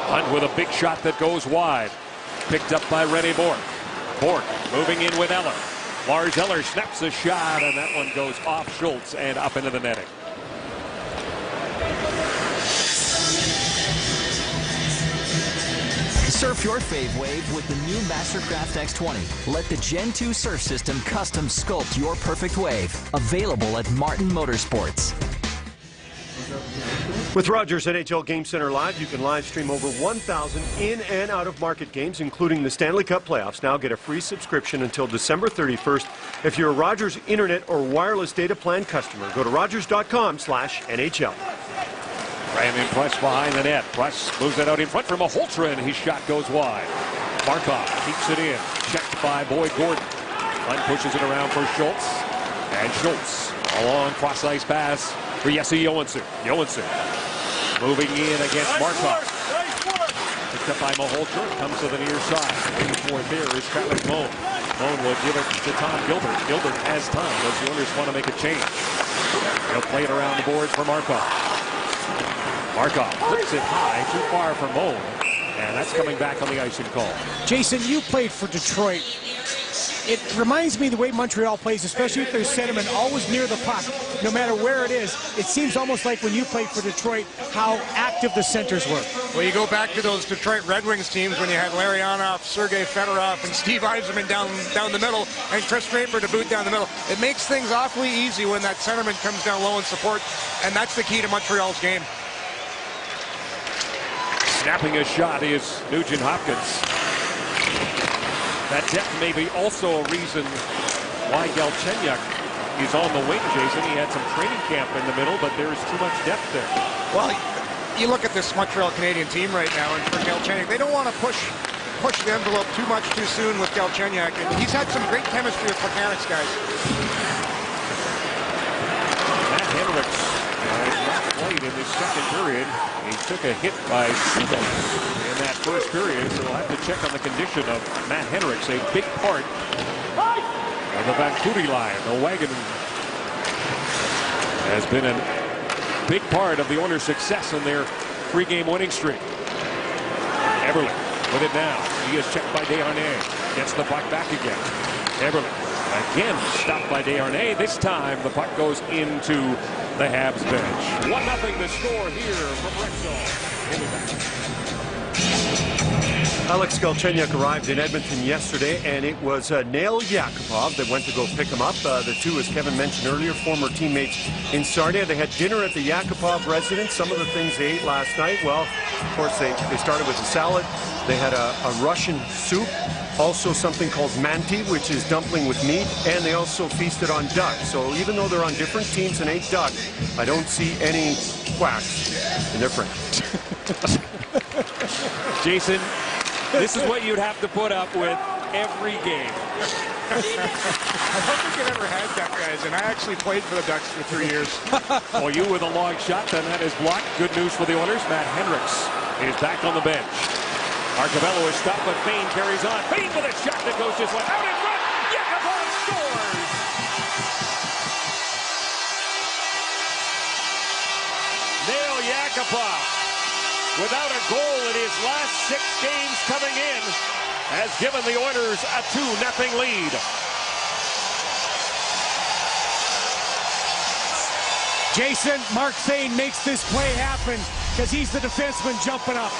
Hunt with a big shot that goes wide. Picked up by René Bourque. Bourque moving in with Eller. Lars Eller snaps a shot, and that one goes off Schultz and up into the netting. Surf your fave wave with the new Mastercraft X20. Let the Gen 2 surf system custom sculpt your perfect wave. Available at Martin Motorsports. With Rogers NHL Game Center Live, you can live stream over 1,000 in and out of market games, including the Stanley Cup playoffs. Now get a free subscription until December 31st. If you're a Rogers internet or wireless data plan customer, go to rogers.com/NHL. Graham Press behind the net. Press moves it out in front for Malhotra, and his shot goes wide. Markov keeps it in. Checked by Boyd Gordon. Hunt pushes it around for Schultz. And Schultz, a long cross-ice pass for Jesse Johansson. Johansson moving in against Markov. Picked up by Malhotra. Comes to the near side. Waiting for it there is Travis Moan. Moan will give it to Tom Gilbert. Gilbert has time. Those Oilers want to make a change. He'll play it around the boards for Markov. Markov flips it high, too far for Moan, and that's coming back on the icing call. Jason, you played for Detroit. It reminds me the way Montreal plays, especially if there's sentiment always near the puck, no matter where it is. It seems almost like when you played for Detroit, how active the centers were. Well, you go back to those Detroit Red Wings teams when you had Larry Onoff, Sergei Fedorov, and Steve Yzerman down the middle, and Chris Draper to boot down the middle. It makes things awfully easy when that centerman comes down low in support, and that's the key to Montreal's game. Snapping a shot is Nugent Hopkins. That depth may be also a reason why Galchenyuk is on the wing, Jason. He had some training camp in the middle, but there is too much depth there. Well, you look at this Montreal Canadian team right now, and for Galchenyuk, they don't want to push the envelope too much too soon with Galchenyuk. And he's had some great chemistry with Plekanec's guys. Matt Henriks not played in the second period. He took a hit by Subban in that first period, so we'll have to check on the condition of Matt Henriks, a big part the Vancouver line. The wagon has been a big part of the Oilers' success in their 3-game winning streak. Eberle with it now. He is checked by Desharnais. Gets the puck back again. Eberle again stopped by Desharnais. This time the puck goes into the Habs bench. 1-0 the score here from Rexall. We'll be back. Alex Galchenyuk arrived in Edmonton yesterday, and it was Nail Yakupov that went to go pick him up. The two, as Kevin mentioned earlier, former teammates in Sarnia. They had dinner at the Yakupov residence. Some of the things they ate last night, well, of course, they started with a salad. They had a Russian soup, also something called manti, which is dumpling with meat, and they also feasted on duck. So even though they're on different teams and ate duck, I don't see any quacks in their friends. Jason, this is what you'd have to put up with every game. I don't think it ever had that, guys, and I actually played for the Ducks for 3 years. Well, you with a long shot, then that is blocked. Good news for the Oilers. Matt Hendricks is back on the bench. Arcabello is stopped, but Fayne carries on. Fayne with a shot that goes just like out in front. Yakupov scores! Nail Yakupov, without a goal in his last 6 games coming in, has given the Oilers a 2-0 lead. Jason, Mark Fayne makes this play happen because he's the defenseman jumping up.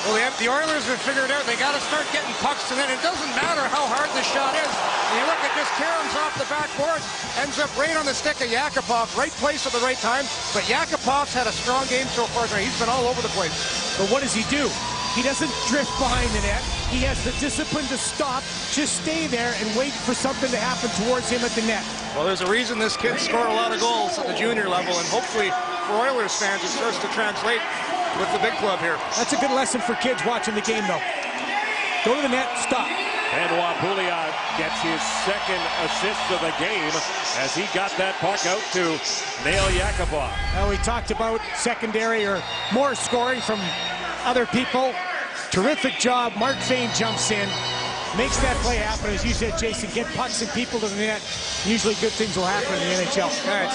Well, the Oilers have figured out they got to start getting pucks to net. It doesn't matter how hard the shot is. And you look at this, Karam's off the backboard, ends up right on the stick of Yakupov, right place at the right time. But Yakupov's had a strong game so far tonight. He's been all over the place. But what does he do? He doesn't drift behind the net. He has the discipline to stop, just stay there and wait for something to happen towards him at the net. Well, there's a reason this kid scored a lot of goals at the junior level, and hopefully for Oilers fans it starts to translate with the big club here. That's a good lesson for kids watching the game, though. Go to the net, stop. Benoit Pouliot gets his 2nd assist of the game as he got that puck out to Nail Yakupov. Now, we talked about secondary or more scoring from other people. Terrific job. Mark Fayne jumps in, makes that play happen. As you said, Jason, get pucks and people to the net. Usually good things will happen in the NHL. Yeah,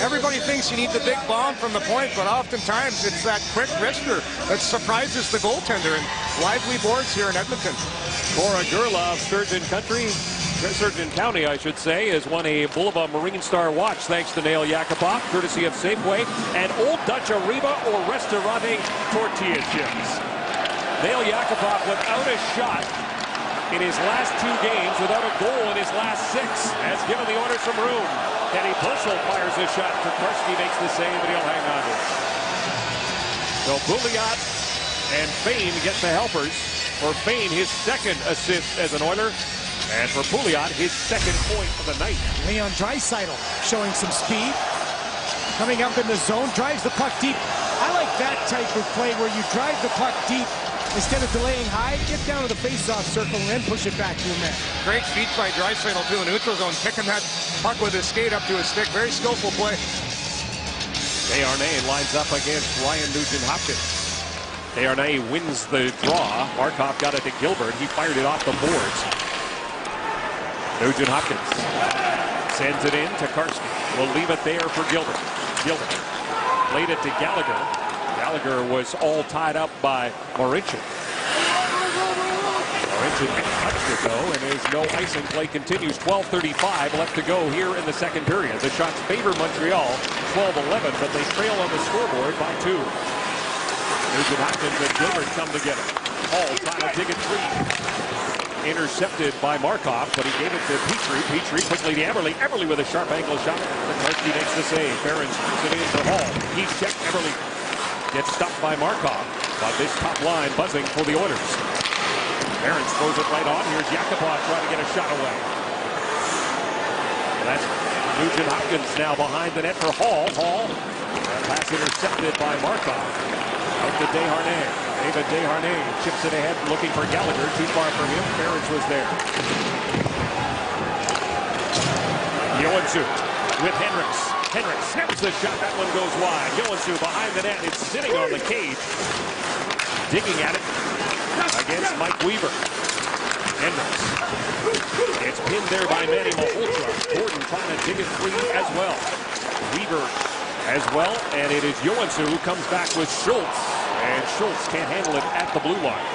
everybody thinks you need the big bomb from the point, but oftentimes it's that quick wrister that surprises the goaltender, and lively boards here in Edmonton. Cora Gerla of Sturgeon County, I should say, has won a Boulevard Marine Star watch thanks to Nail Yakupov, courtesy of Safeway and Old Dutch Arriba or Restaurante Tortilla Chips. Nail Yakupov without a shot in his last 2 games, without a goal in his last 6, has given the Oilers some room. Kenny Purcell fires a shot. Tokarski makes the save, but he'll hang on to it. So Pouliot and Fayne get the helpers. For Fayne, his 2nd assist as an Oiler, and for Pouliot, his 2nd point of the night. Leon Draisaitl showing some speed. Coming up in the zone, drives the puck deep. I like that type of play where you drive the puck deep instead of delaying high, get down to the face-off circle and then push it back to a man. Great feat by Draisaitl too in the neutral zone, picking that puck with his skate up to his stick. Very skillful play. Desharnais lines up against Ryan Nugent-Hopkins. Desharnais wins the draw. Markov got it to Gilbert. He fired it off the boards. Nugent-Hopkins sends it in to Karski. Will leave it there for Gilbert. Gilbert played it to Gallagher. Gallagher was all tied up by Marincin. Marincin touched it though, and his no icing play continues. 12:35 left to go here in the 2nd period. The shots favor Montreal 12-11, but they trail on the scoreboard by 2. Nugent-Hopkins and Gilbert come together. Hall trying to dig it free. Intercepted by Markov, but he gave it to Petrie. Petrie quickly to Eberle. Eberle with a sharp angle shot. Tokarski makes the save. Barron screws it in for Hall. He's checked. Eberle gets stopped by Markov. But this top line buzzing for the Oilers. Barron throws it right on. Here's Yakupov trying to get a shot away. That's Nugent-Hopkins now behind the net for Hall. Hall, pass intercepted by Markov. Out to Desharnais. David Desharnais chips it ahead looking for Gallagher. Too far for him. Barron was there. Joensuu with Hendricks. Hendricks snaps the shot. That one goes wide. Joensuu behind the net. It's sitting on the cage. Digging at it against Mike Weaver. Hendricks. It's pinned there by Manny Malhotra. Gordon trying to dig it free as well. Weaver as well, and it is Johansson who comes back with Schultz. And Schultz can't handle it at the blue line.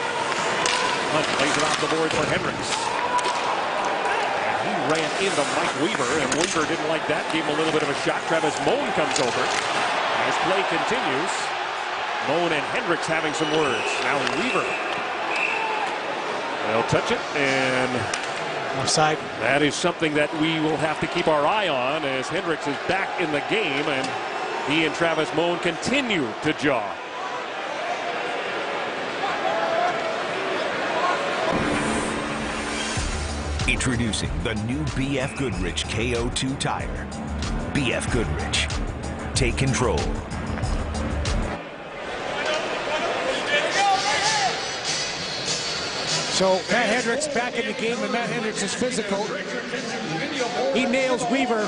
Hunt plays it off the board for Hendricks. And he ran into Mike Weaver, and Weaver didn't like that. Gave him a little bit of a shot. Travis Moan comes over. As play continues, Moan and Hendricks having some words. Now Weaver. They'll touch it, and offside. That is something that we will have to keep our eye on as Hendricks is back in the game, and he and Travis Moan continue to jaw. Introducing the new BF Goodrich KO2 tire. BF Goodrich. Take control. So Matt Hendricks back in the game, and Matt Hendricks is physical. He nails Weaver.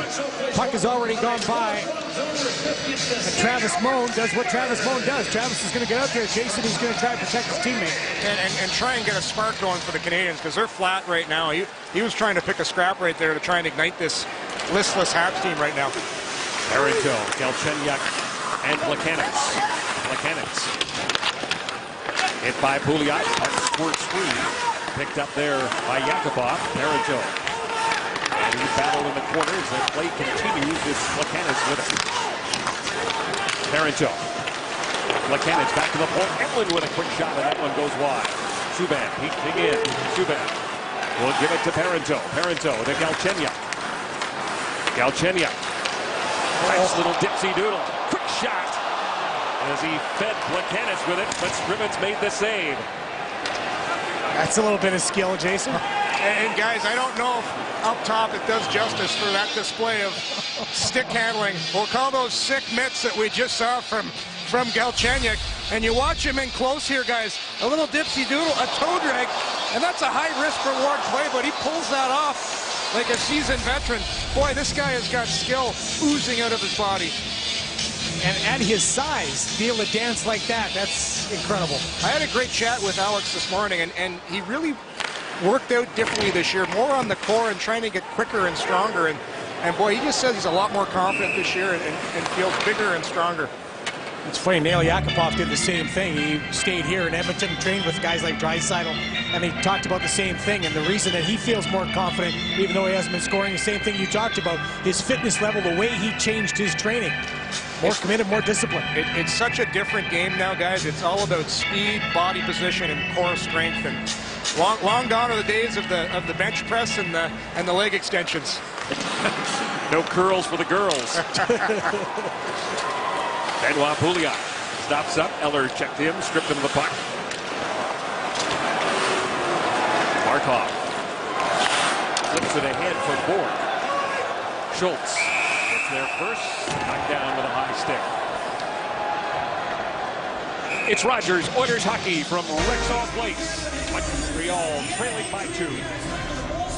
Puck has already gone by. And Travis Moan does what Travis Moan does. Travis is going to get out there, Jason. He's going to try to protect his teammate. And try and get a spark going for the Canadians, because they're flat right now. He was trying to pick a scrap right there to try and ignite this listless Habs team right now. Parenteau, Galchenyuk, and Plekanec. Hit by Pouliot. Puck squirts free. Picked up there by Yakupov. Parenteau. And he battled in the corners. The play continues. It's Plekanec with it. Parenteau. Plekanec back to the point. Eklund with a quick shot, and that one goes wide. Subban peeking in. Subban will give it to Parenteau. Parenteau to Galchenyuk. Galchenyuk. Nice little dipsy doodle. Quick shot as he fed Plekanec with it, but Scrimmins made the save. That's a little bit of skill, Jason. And guys, I don't know if up top it does justice for that display of stick handling. We'll call those sick mitts that we just saw from Galchenyuk. And you watch him in close here, guys. A little dipsy doodle, a toe drag, and that's a high risk reward play, but he pulls that off like a seasoned veteran. Boy, this guy has got skill oozing out of his body. And at his size, be able to dance like that, that's incredible. I had a great chat with Alex this morning, and he really worked out differently this year, more on the core and trying to get quicker and stronger. And boy, he just says he's a lot more confident this year and feels bigger and stronger. It's funny, Nail Yakupov did the same thing. He stayed here in Edmonton, trained with guys like Draisaitl, and he talked about the same thing. And the reason that he feels more confident, even though he hasn't been scoring, the same thing you talked about, his fitness level, the way he changed his training. More committed, more disciplined. It's such a different game now, guys. It's all about speed, body position, and core strength. And long gone are the days of the bench press and the leg extensions. No curls for the girls. Benoit Pouliot stops up. Eller checked him, stripped him of the puck. Markov flips it ahead for Borg. Schultz gets there first, knocked down with a high stick. It's Rogers Oilers hockey from Rexall Place. Montreal trailing by 2.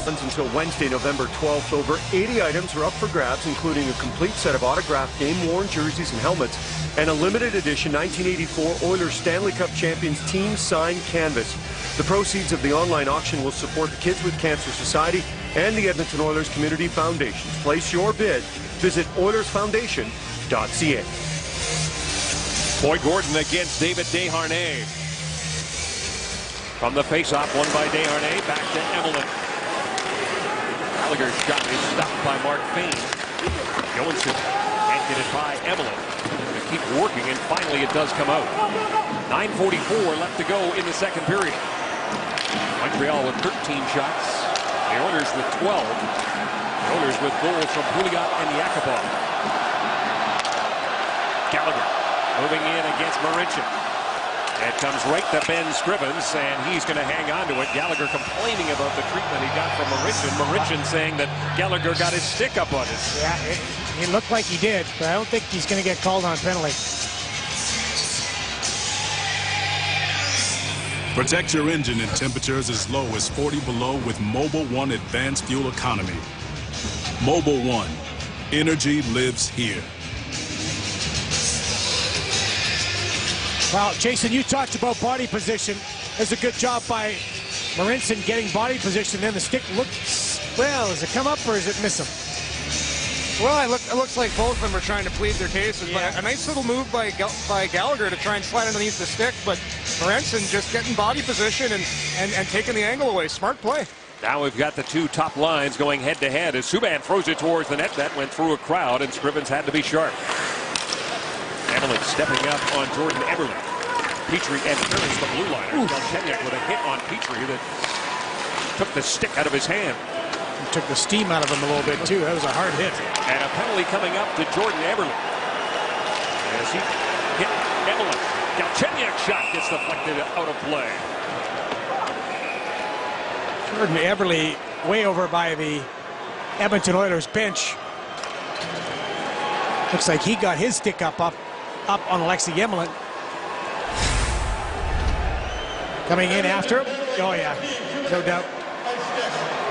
Until Wednesday, November 12th, over 80 items are up for grabs, including a complete set of autographed game-worn jerseys and helmets, and a limited edition 1984 Oilers Stanley Cup champions team signed canvas. The proceeds of the online auction will support the Kids with Cancer Society and the Edmonton Oilers Community Foundations. Place your bid. Visit OilersFoundation.ca. Boyd Gordon against David Desharnais. From the faceoff, won by Desharnais, back to Emelin. Gallagher's shot is stopped by Mark Fane. Johansson can't get it by Emelin. To keep working, and finally it does come out. 9:44 left to go in the second period. Montreal with 13 shots. The Oilers with 12. The Oilers with goals from Pouliot and Yakupov. Gallagher moving in against Marincin. It comes right to Ben Scrivens, and he's going to hang on to it. Gallagher complaining about the treatment he got from Marincin. Marincin saying that Gallagher got his stick up on it. Yeah, it looked like he did, but I don't think he's going to get called on penalty. Protect your engine in temperatures as low as 40 below with Mobil 1 Advanced Fuel Economy. Mobil 1. Energy lives here. Well, Jason, you talked about body position. There's a good job by Marincin getting body position, then the stick looks, well, does it come up or does it miss him? Well, it looks like both of them are trying to plead their cases, but a nice little move by Gallagher to try and slide underneath the stick, but Marincin just getting body position and taking the angle away. Smart play. Now we've got the two top lines going head-to-head as Subban throws it towards the net. That went through a crowd, and Scrivens had to be sharp. Emelin stepping up on Jordan Eberle. Petrie and Harris, the blue liner. Galchenyuk with a hit on Petrie that took the stick out of his hand. He took the steam out of him a little bit, too. That was a hard hit. And a penalty coming up to Jordan Eberle. As he hit Emelin. Galchenyuk's shot gets deflected out of play. Jordan Eberle way over by the Edmonton Oilers bench. Looks like he got his stick up on Alexei Emelin. Coming in after him. Oh, yeah, no doubt.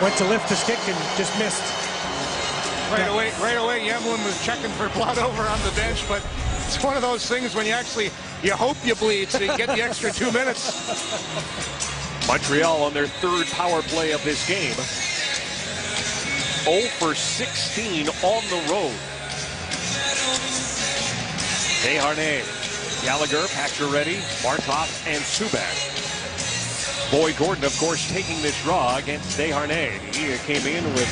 Went to lift the stick and just missed. Right away, Emelin was checking for blood over on the bench, but it's one of those things when you hope you bleed, so you get the extra 2 minutes. Montreal on their third power play of this game. 0 for 16 on the road. Desharnais, Gallagher, Pacioretty, Markov, and Subban. Boyd Gordon, of course, taking this draw against Desharnais. He came in with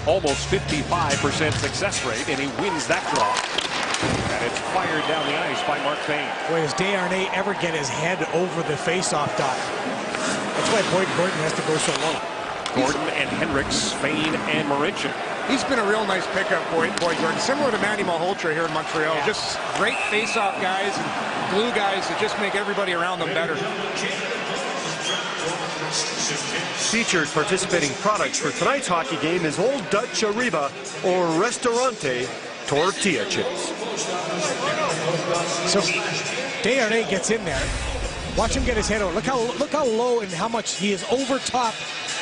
almost 55% success rate, and he wins that draw. And it's fired down the ice by Mark Fayne. Boy, does Desharnais ever get his head over the face-off dot? That's why Boyd Gordon has to go so low. Gordon and Hendricks, Fayne and Marincin. He's been a real nice pickup, Boyd Gordon. Similar to Manny Malhotra here in Montreal. Yeah. Just great face-off guys and glue guys that just make everybody around them better. Featured participating products for tonight's hockey game is Old Dutch Arriba or Restaurante tortilla chips. So Desharnais gets in there. Watch him get his head over. Look how low and how much he is over top.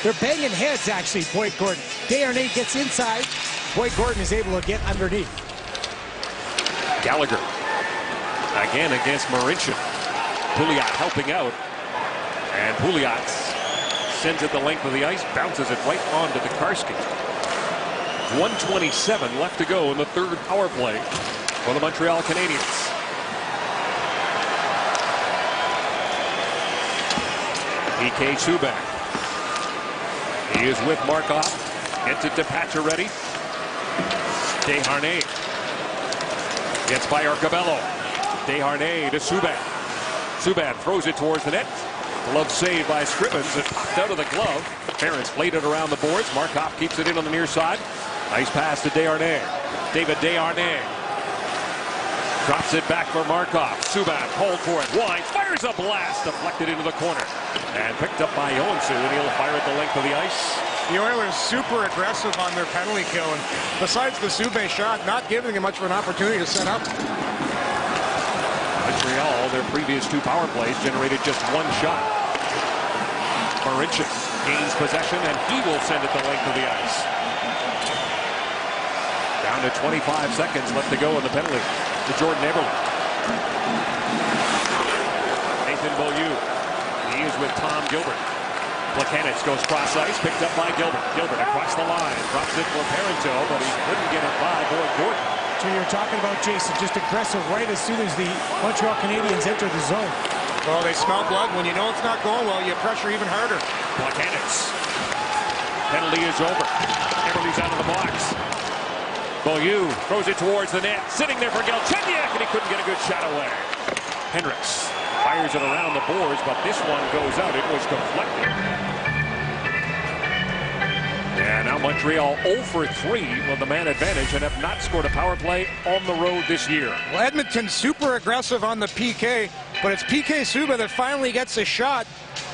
They're banging heads, actually, Boyd Gordon. Desharnais gets inside. Boyd Gordon is able to get underneath. Gallagher again against Marincin. Pouliot helping out. And Pouliot sends it the length of the ice, bounces it right onto Tokarski. 1:27 left to go in the third power play for the Montreal Canadiens. PK Subban. He is with Markov. Gets it to Pacioretty. Desharnais. Gets by Arcabello. Desharnais to Subban. Subban throws it towards the net. Glove saved by Scrivens. It popped out of the glove. Ference played it around the boards. Markov keeps it in on the near side. Nice pass to Desharnais. David Desharnais. Drops it back for Markov. Subban pulled for it. Winds, fires a blast. Deflected into the corner. And picked up by Joensuu, and he'll fire at the length of the ice. The Oilers super aggressive on their penalty kill. And besides the Subban shot, not giving him much of an opportunity to set up. Montreal, their previous two power plays, generated just one shot. Marincin gains possession, and he will send it the length of the ice. Down to 25 seconds left to go in the penalty to Jordan Eberle. Nathan Beaulieu. He is with Tom Gilbert. Plekanec goes cross ice, picked up by Gilbert. Gilbert across the line, drops it for Parenteau, but he couldn't get it by Boyd Gordon. So you're talking about, Jason, just aggressive right as soon as the Montreal Canadiens enter the zone. Well, they smell blood. When you know it's not going well, you pressure even harder. Plekanec. Penalty is over. Eberle's out of the box. Beaulieu throws it towards the net. Sitting there for Galchenyuk, and he couldn't get a good shot away. Hendricks fires it around the boards, but this one goes out. It was deflected. And now Montreal 0 for 3 with the man advantage and have not scored a power play on the road this year. Well, Edmonton super aggressive on the PK, but it's PK Subban that finally gets a shot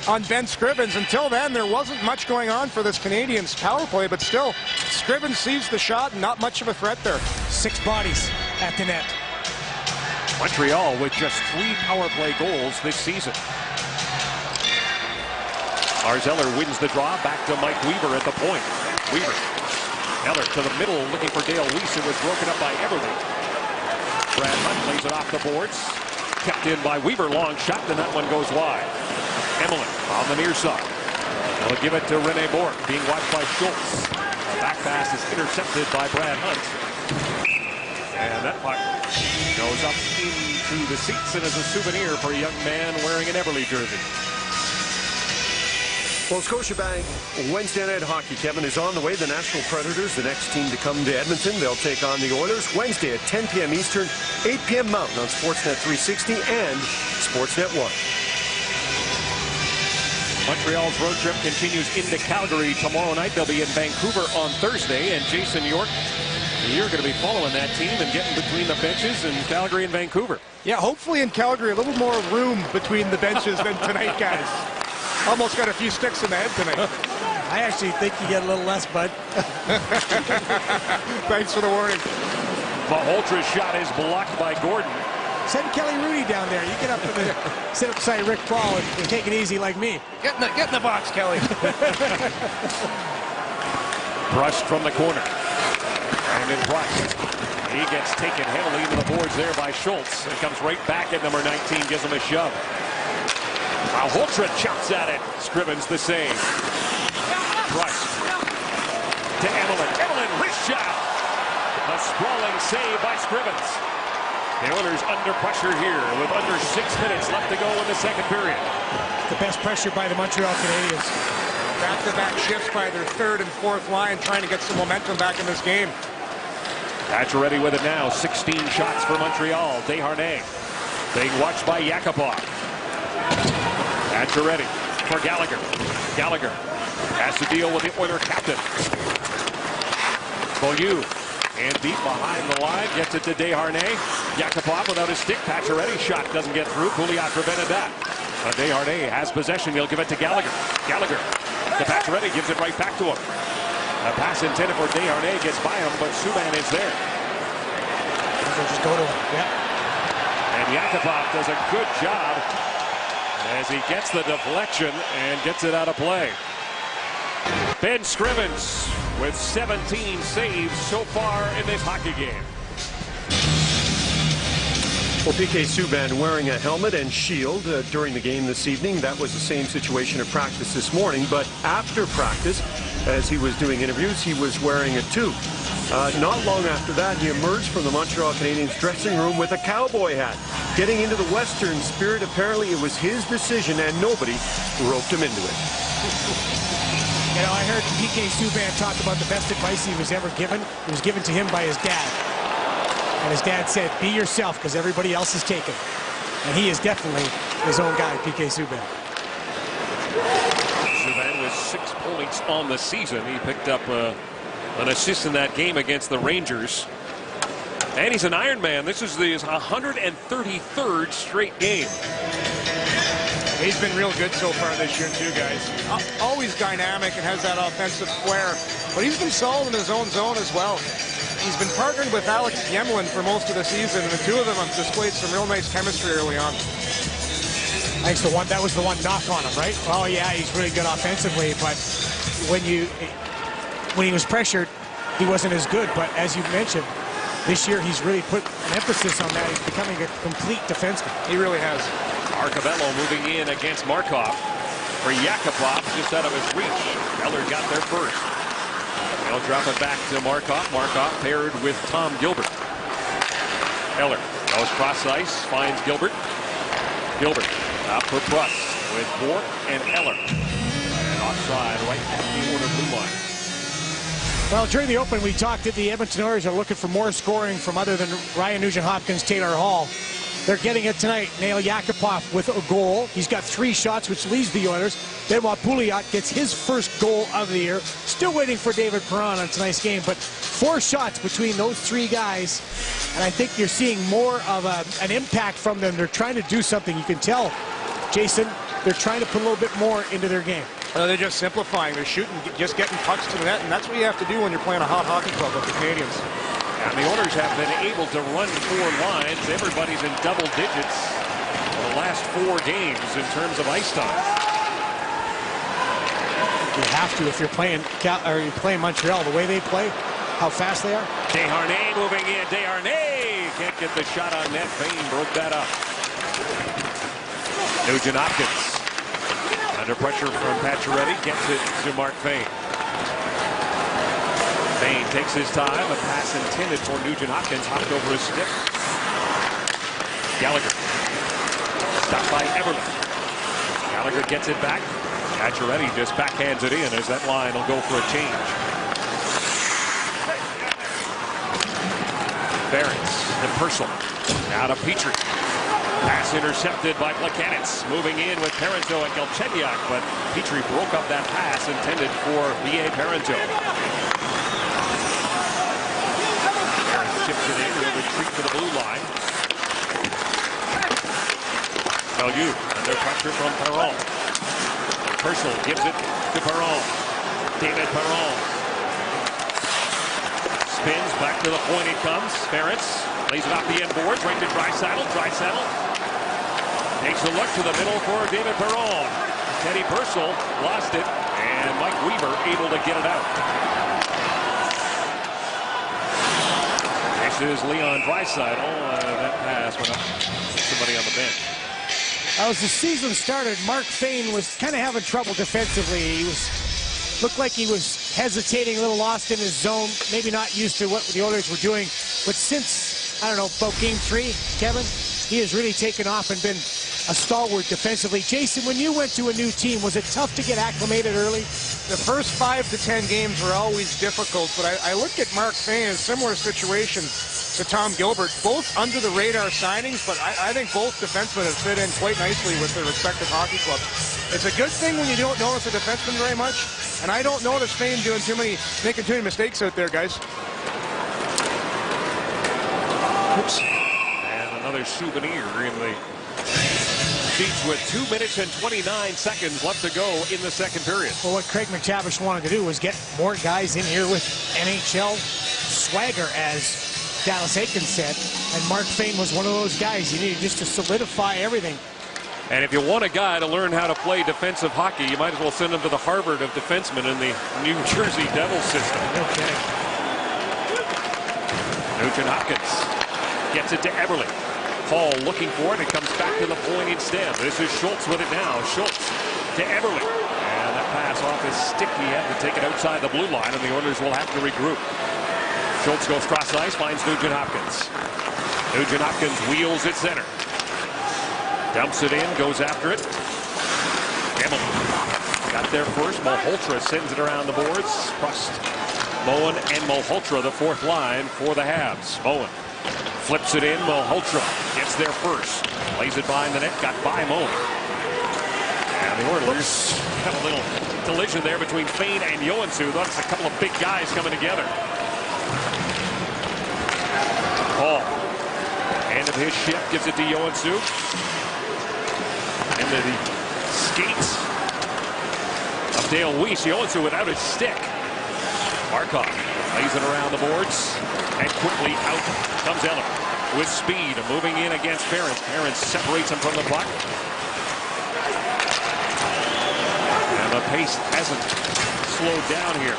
on Ben Scrivens. Until then, there wasn't much going on for this Canadiens power play, but still, Scrivens sees the shot, and not much of a threat there. 6 bodies at the net. Montreal with just 3 power play goals this season. Arzeller wins the draw, back to Mike Weaver at the point. Weaver, Eller to the middle, looking for Dale Weiss. It was broken up by Eberle. Brad Hunt plays it off the boards. Kept in by Weaver, long shot, and that one goes wide. Emelin on the near side. They'll give it to Rene Bourque, being watched by Schultz. The back pass is intercepted by Brad Hunt. And that puck goes up into the seats and is a souvenir for a young man wearing an Everly jersey. Well, Scotiabank Wednesday night hockey, Kevin, is on the way. The National Predators, the next team to come to Edmonton. They'll take on the Oilers Wednesday at 10 p.m. Eastern, 8 p.m. Mountain on Sportsnet 360 and Sportsnet 1. Montreal's road trip continues into Calgary tomorrow night. They'll be in Vancouver on Thursday, and Jason York, you're going to be following that team and getting between the benches in Calgary and Vancouver. Yeah, hopefully in Calgary, a little more room between the benches than tonight, guys. Almost got a few sticks in the head tonight. I actually think you get a little less, bud. Thanks for the warning. Malholtra's shot is blocked by Gordon. Send Kelly Rudy down there. You get up to the sit beside Rick Paul and take it easy like me. Get in the box, Kelly. Brushed from the corner. Brandon Price. He gets taken heavily into the boards there by Schultz. It comes right back at number 19, gives him a shove. Malhotra chops at it. Scrivens the save. Price to Emelin. Emelin, wrist shot. A sprawling save by Scrivens. The Oilers under pressure here with under 6 minutes left to go in the second period. The best pressure by the Montreal Canadiens. Back-to-back shifts by their third and fourth line, trying to get some momentum back in this game. Pacioretty with it now. 16 shots for Montreal. Desharnais being watched by Yakupov. Pacioretty for Gallagher. Gallagher has to deal with the Oiler captain. Beaulieu and deep behind the line. Gets it to Desharnais. Yakupov without his stick. Pacioretty's shot doesn't get through. Pouliot prevented that. Desharnais has possession. He'll give it to Gallagher. Gallagher to Pacioretty. Gives it right back to him. A pass intended for Desharnais gets by him, but Subban is there. Just go to him. Yeah. And Yakupov does a good job as he gets the deflection and gets it out of play. Ben Scrivens with 17 saves so far in this hockey game. Well, PK Subban wearing a helmet and shield during the game this evening. That was the same situation at practice this morning, but after practice, as he was doing interviews, he was wearing it too. Not long after that, he emerged from the Montreal Canadiens dressing room with a cowboy hat. Getting into the Western spirit, apparently it was his decision and nobody roped him into it. You know, I heard PK Subban talk about the best advice he was ever given. It was given to him by his dad. And his dad said, be yourself, because everybody else is taken. And he is definitely his own guy, PK Subban. Subban with 6 points on the season. He picked up an assist in that game against the Rangers. And he's an Iron Man. This is his 133rd straight game. He's been real good so far this year too, guys. Always dynamic and has that offensive flair. But he's been solid in his own zone as well. He's been partnered with Alex Yemlin for most of the season, and the two of them have displayed some real nice chemistry early on. Thanks to one. That was the one knock on him, right? Oh yeah, he's really good offensively, but when he was pressured, he wasn't as good. But as you mentioned, this year he's really put an emphasis on that. He's becoming a complete defenseman. He really has. Arcavello moving in against Markov for Yakupov, just out of his reach. Eller got there first. They'll drop it back to Markov. Markov paired with Tom Gilbert. Eller goes cross ice, finds Gilbert. Gilbert up for Pruss with Bourque and Eller. And offside right at the Oiler blue line. Well, during the open, we talked that the Edmonton Oilers are looking for more scoring from other than Ryan Nugent-Hopkins, Taylor Hall. They're getting it tonight. Nail Yakupov with a goal. He's got 3 shots, which leads the Oilers. Then while Pouliot gets his first goal of the year. Still waiting for David Perron on tonight's game, but 4 shots between those 3 guys. And I think you're seeing more of an impact from them. They're trying to do something. You can tell, Jason, they're trying to put a little bit more into their game. They're just simplifying. They're shooting, just getting pucks to the net, and that's what you have to do when you're playing a hot hockey club with the Canadiens. And the Oilers have been able to run 4 lines. Everybody's in double digits for the last 4 games in terms of ice time. You have to if you're playing Montreal the way they play, how fast they are. Desharnais moving in. Desharnais can't get the shot on net. Payne broke that up. Nugent-Hopkins. Under pressure from Pacioretty, gets it to Mark Fayne. Fayne takes his time. A pass intended for Nugent Hopkins, hopped over his stick. Gallagher. Stopped by Eberle. Gallagher gets it back. Pacioretty just backhands it in as that line will go for a change. Ferentz to Purcell. Now to Petrie. Pass intercepted by Plekanec. Moving in with Parenteau and Galchenyuk, but Petrie broke up that pass intended for V.A. Parenteau. Ferentz chips it in. He'll retreat to the blue line. Bellew under pressure from Perron. Purcell gives it to Perron. David Perron. Spins back to the point he comes. Ferentz lays it off the end boards right to Draisaitl. Draisaitl takes a look to the middle for David Perron. Teddy Purcell lost it, and Mike Weaver able to get it out. This is Leon Draisaitl. That pass went up to somebody on the bench. As the season started, Mark Fayne was kind of having trouble defensively. He looked like he was hesitating, a little lost in his zone, maybe not used to what the Oilers were doing. But since, I don't know, about game 3, Kevin, he has really taken off and been a stalwart defensively. Jason, when you went to a new team, was it tough to get acclimated early? The first 5 to 10 games were always difficult, but I look at Mark Fayne in a similar situation to Tom Gilbert, both under the radar signings, but I think both defensemen have fit in quite nicely with their respective hockey clubs. It's a good thing when you don't notice a defenseman very much, and I don't notice Fayne making too many mistakes out there, guys. Oops. And another souvenir in the seats with 2 minutes and 29 seconds left to go in the second period. Well, what Craig McTavish wanted to do was get more guys in here with NHL swagger, as Dallas Aikens said, and Mark Fayne was one of those guys you needed just to solidify everything. And if you want a guy to learn how to play defensive hockey, you might as well send him to the Harvard of defensemen in the New Jersey Devils system. Okay. Nugent Hopkins gets it to Eberle. Hall looking for it. It comes back to the point instead. This is Schultz with it now. Schultz to Eberle. And that pass off his stick. He had to take it outside the blue line, and the Oilers will have to regroup. Schultz goes cross ice, finds Nugent Hopkins. Nugent Hopkins wheels it center. Dumps it in, goes after it. Emily got there first. Malhotra sends it around the boards. Prust, Moen, and Malhotra, the fourth line for the Habs. Moen flips it in. Malhotra gets there first. Lays it behind the net. Got by Moen. And the Oilers have a little collision there between Fayne and Joensuu. That's a couple of big guys coming together. Hall, end of his shift, gives it to Joensuu. Into the skates of Dale Weiss. Joensuu without his stick. Markov lays it around the boards, and quickly out comes Eller with speed, moving in against Ferentz. Ferentz separates him from the puck. And the pace hasn't slowed down here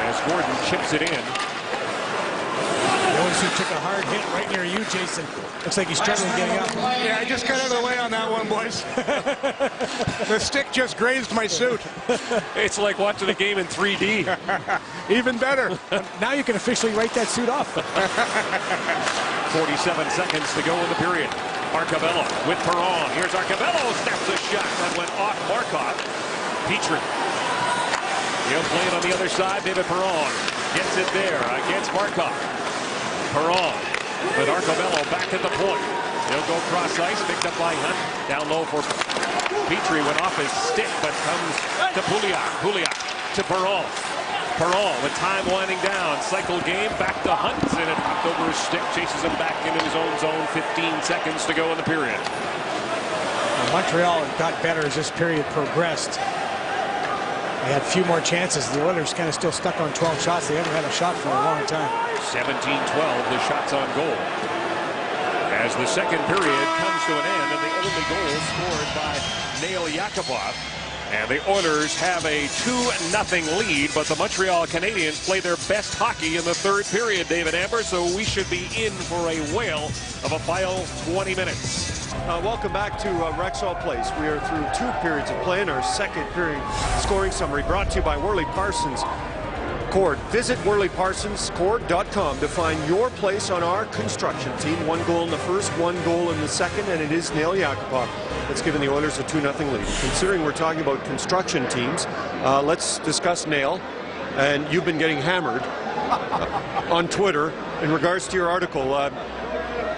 as Gordon chips it in. Joensuu took a hard hit right near you, Jason. Looks like he's struggling getting up. Yeah, I just got out of the way on that one, boys. The stick just grazed my suit. It's like watching a game in 3D. Even better. Now you can officially write that suit off. 47 seconds to go in the period. Arcabello with Perron. Here's Arcabello. Snaps a shot that went off Markov. Petrie. He'll play it on the other side. David Perron gets it there against Markov. Perron with Arcabello back at the point. He'll go cross ice, picked up by Hunt. Down low for Petrie, went off his stick, but comes to Pouliot. Pouliot to Perron. Perron with time winding down. Cycle game, back to Hunt, and it popped over his stick, chases him back into his own zone. 15 seconds to go in the period. Well, Montreal got better as this period progressed. They had a few more chances. The Oilers kind of still stuck on 12 shots. They haven't had a shot for a long time. 17-12, the shots on goal. As the second period comes to an end, and the only goal scored by Nail Yakupov. And the Oilers have a 2-0 lead, but the Montreal Canadiens play their best hockey in the third period, David Amber, so we should be in for a whale of a final 20 minutes. Welcome back to Rexall Place. We are through 2 periods of play in our second period scoring summary brought to you by Worley Parsons Cord. Visit WorleyParsonsCord.com to find your place on our construction team. 1 goal in the first, 1 goal in the second, and it is Nail Yakupov that's given the Oilers a 2-0 lead. Considering we're talking about construction teams, let's discuss Nail. And you've been getting hammered on Twitter in regards to your article.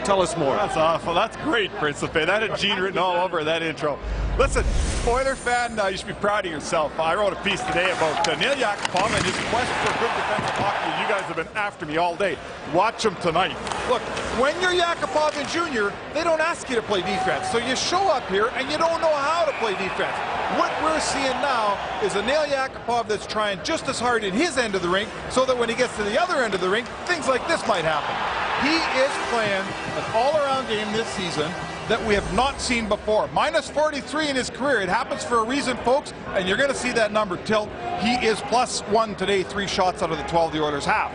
Tell us more. That's awful. That's great, Principe. That had Gene written all over that intro. Listen, Oiler fan, you should be proud of yourself. I wrote a piece today about Nail Yakupov and his quest for good defensive hockey. You guys have been after me all day. Watch him tonight. Look, when you're Yakupov and Junior, they don't ask you to play defense. So you show up here and you don't know how to play defense. What we're seeing now is a Nail Yakupov that's trying just as hard in his end of the rink so that when he gets to the other end of the rink, things like this might happen. He is playing an all-around game this season that we have not seen before. Minus 43 in his career. It happens for a reason, folks, and you're going to see that number tilt. He is +1 today, 3 shots out of the 12 the Oilers have.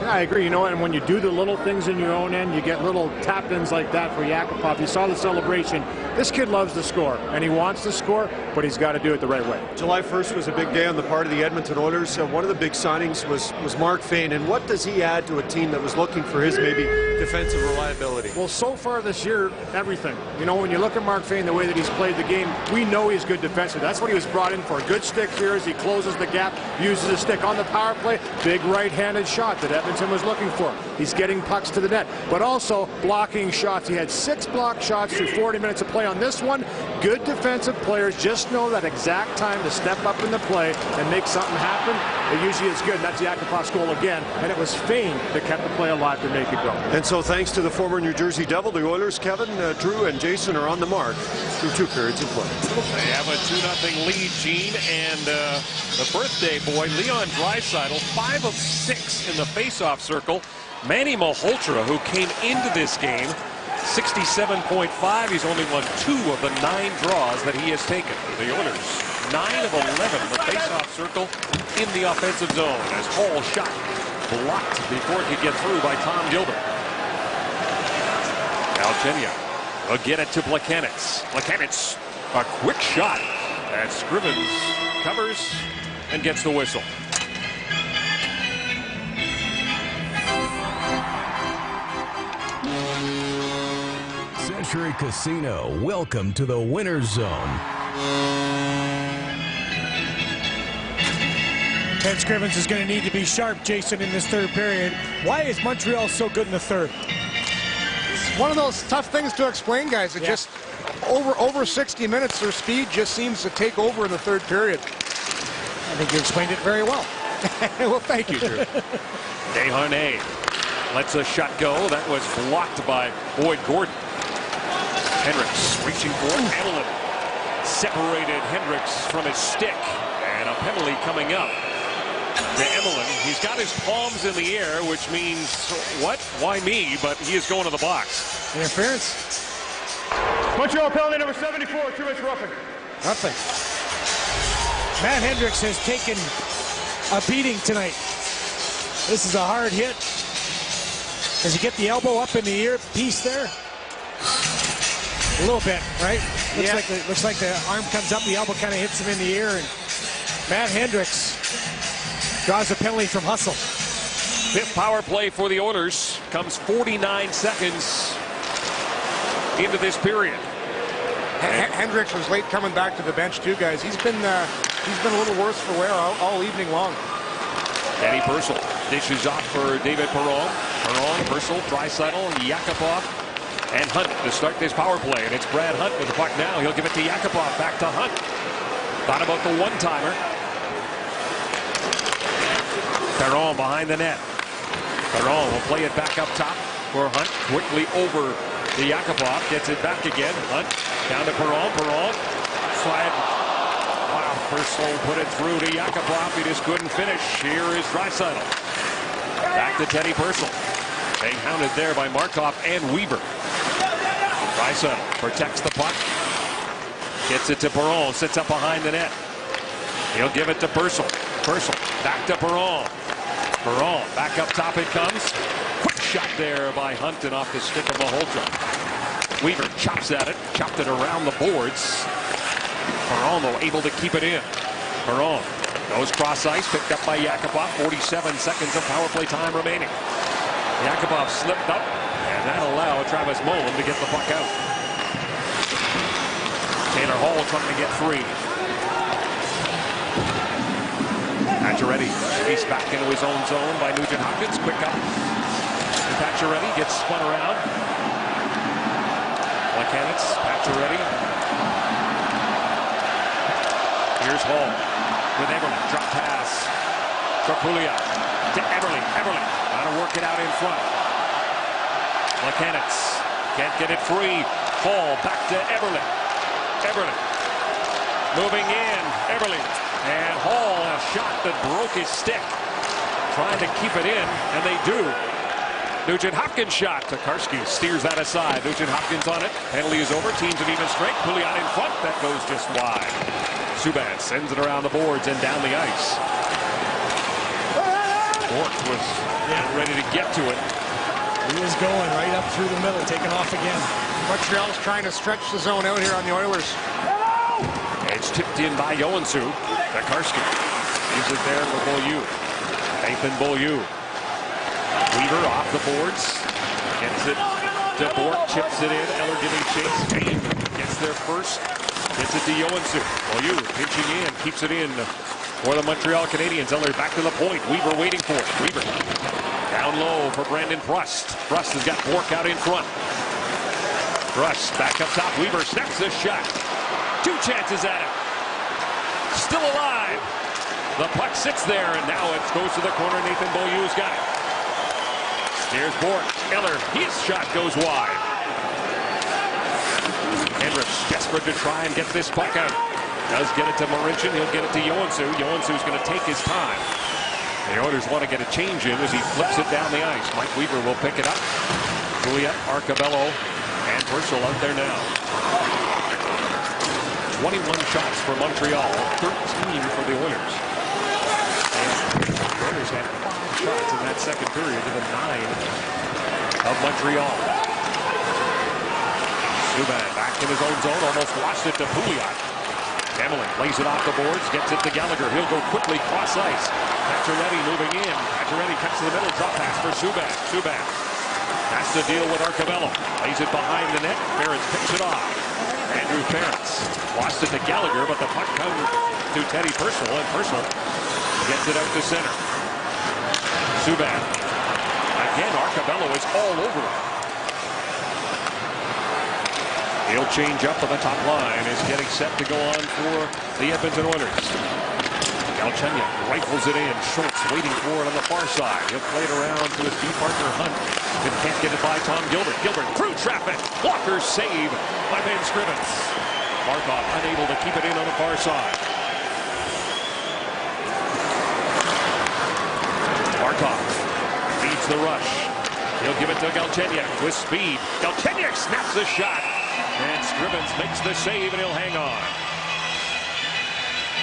Yeah, I agree. You know, and when you do the little things in your own end, you get little tap-ins like that for Yakupov. You saw the celebration. This kid loves to score, and he wants to score, but he's got to do it the right way. July 1st was a big day on the part of the Edmonton Oilers. One of the big signings was Mark Fane. And what does he add to a team that was looking for his maybe defensive reliability? Well, so far this year, everything. You know, when you look at Mark Fane, the way that he's played the game, we know he's good defensive. That's what he was brought in for. Good stick here as he closes the gap, uses his stick on the power play. Big right-handed shot that Edmonton was looking for. He's getting pucks to the net, but also blocking shots. He had 6 block shots through 40 minutes of play on this one. Good defensive players just know that exact time to step up in the play and make something happen. It usually is good. That's Yakupov's goal again, and it was Fane that kept the play alive to make it go. And so thanks to the former New Jersey Devil, the Oilers, Kevin, Drew, and Jason are on the mark through 2 periods of play. They have a 2-0 lead, Gene, and the birthday boy, Leon Draisaitl, 5 of 6 in the face-off circle. Manny Malhotra, who came into this game, 67.5. He's only won 2 of the 9 draws that he has taken. The Oilers, 9 of 11 in the face-off circle in the offensive zone as Hall shot blocked before it could get through by Tom Gilbert. Galchenyuk will get it to Plekanec. Plekanec, a quick shot as Scrivens covers and gets the whistle. Century Casino, welcome to the winner's zone. Ted Scrivens is going to need to be sharp, Jason, in this 3rd period. Why is Montreal so good in the 3rd? It's one of those tough things to explain, guys. It just over 60 minutes, their speed just seems to take over in the 3rd period. I think you explained it very well. Well, thank you, Drew. Desharnais lets a shot go. That was blocked by Boyd Gordon. Hendricks reaching for it. Hamilton separated Hendricks from his stick. And a penalty coming up to Emelin. He's got his palms in the air, which means, what? Why me? But he is going to the box. Interference. Montreal penalty number 74, 2 inch roughing. Nothing. Matt Hendricks has taken a beating tonight. This is a hard hit. Does he get the elbow up in the ear piece there? A little bit, right? Looks like the arm comes up, the elbow kind of hits him in the ear, and Matt Hendricks draws a penalty from Hustle. 5th power play for the Oilers comes 49 seconds into this period. Hendricks was late coming back to the bench too, guys. He's been a little worse for wear all evening long. Danny Purcell dishes off for David Perron. Perron, Purcell, Draisaitl, Yakupov, and Hunt to start this power play. And it's Brad Hunt with the puck now. He'll give it to Yakupov. Back to Hunt. Thought about the one-timer. Perron behind the net. Perron will play it back up top for Hunt. Quickly over to Yakupov. Gets it back again. Hunt down to Perron. Perron slide. Wow, Purcell put it through to Yakupov. He just couldn't finish. Here is Draisaitl. Back to Teddy Purcell. Being hounded there by Markov and Weber. Draisaitl protects the puck. Gets it to Perron. Sits up behind the net. He'll give it to Purcell. Purcell back to Perron. Perron back up top it comes. Quick shot there by Hunt and off the stick of Malhotra. Weaver chops at it, chopped it around the boards. Perron, though, able to keep it in. Perron goes cross ice, picked up by Yakupov. 47 seconds of power play time remaining. Yakupov slipped up, and that allowed Travis Mullen to get the puck out. Taylor Hall trying to get free. Pacioretty chased back into his own zone by Nugent Hopkins. Quick up. Pacioretty gets spun around. Plekanec, Pacioretty. Here's Hall with Eberle. Drop pass for Pouliot to Eberle. Eberle trying to work it out in front. Plekanec can't get it free. Hall back to Eberle. Eberle moving in. Eberle and Hall, a shot that broke his stick. Trying to keep it in, and they do. Nugent Hopkins shot. Tokarski steers that aside. Nugent Hopkins on it. Penalty is over. Teams of even strength. Pouliot in front. That goes just wide. Subban sends it around the boards and down the ice. Bourque was ready to get to it. He was going right up through the middle, taking off again. Montreal's trying to stretch the zone out here on the Oilers. It's tipped in by Joensuu. Tokarski leaves it there for Beaulieu. Nathan Beaulieu. Weaver off the boards. Gets it to Bourque. Chips it in. Eller giving chase. Kane gets there first. Gets it to Joensuu. Beaulieu pinching in. Keeps it in for the Montreal Canadiens. Eller back to the point. Weaver waiting for it. Weaver down low for Brandon Prust. Prust has got Bourque out in front. Prust back up top. Weaver snaps the shot. 2 chances at it. Still alive. The puck sits there, and now it goes to the corner. Nathan Beaulieu's got it. Here's Bourque. Eller, his shot goes wide. Hendricks desperate to try and get this puck out. Does get it to Marincin. He'll get it to Joensuu. Joensuu's going to take his time. The Oilers want to get a change in as he flips it down the ice. Mike Weaver will pick it up. Pouliot, Arcabello, and Purcell out there now. 21 shots for Montreal, 13 for the Oilers. And the Oilers had 5 shots in that second period to the 9 of Montreal. Subban back in his own zone, almost lost it to Pouliot. Emelin plays it off the boards, gets it to Gallagher. He'll go quickly cross ice. Pacioretty moving in. Pacioretty cuts to the middle, drop pass for Subban. Subban has to deal with Arcabello. Plays it behind the net. Ference picks it off. Andrew Ference lost it to Gallagher, but the puck comes to Teddy Purcell, and Purcell gets it out to center. Subban. Again, Arcabello is all over it. He'll change up on the top line. Is getting set to go on for the Edmonton Oilers. Galchenyuk rifles it in. Schultz waiting for it on the far side. He'll play it around to his D partner Hunt. And can't get it by Tom Gilbert. Gilbert through traffic. Blocker save by Ben Scrivens. Markov unable to keep it in on the far side. Markov leads the rush. He'll give it to Galchenyuk with speed. Galchenyuk snaps the shot. And Scrivens makes the save, and he'll hang on.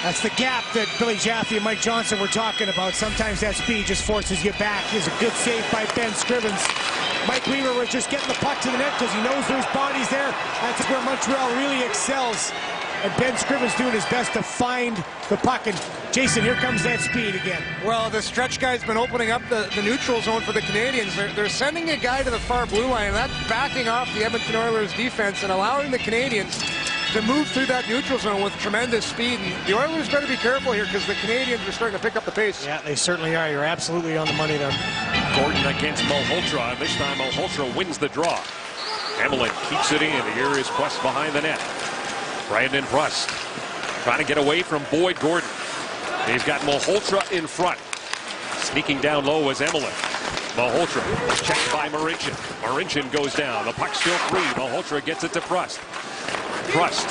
That's the gap that Billy Jaffe and Mike Johnson were talking about. Sometimes that speed just forces you back. Here's a good save by Ben Scrivens. Mike Weaver was just getting the puck to the net because he knows there's bodies there. That's where Montreal really excels. And Ben Scrivens doing his best to find the puck. And Jason, here comes that speed again. Well, the stretch guy's been opening up the neutral zone for the Canadiens. They're sending a guy to the far blue line, and that's backing off the Edmonton Oilers defense and allowing the Canadiens to move through that neutral zone with tremendous speed. And the Oilers better be careful here because the Canadiens are starting to pick up the pace. Yeah, they certainly are. You're absolutely on the money there. Gordon against Malhotra, and this time Malhotra wins the draw. Emelin keeps it in. Here is Prust behind the net. Brandon Prust trying to get away from Boyd Gordon. He's got Malhotra in front. Sneaking down low was Emelin. Malhotra checked by Marincin. Marincin goes down. The puck's still free. Malhotra gets it to Prust. Prust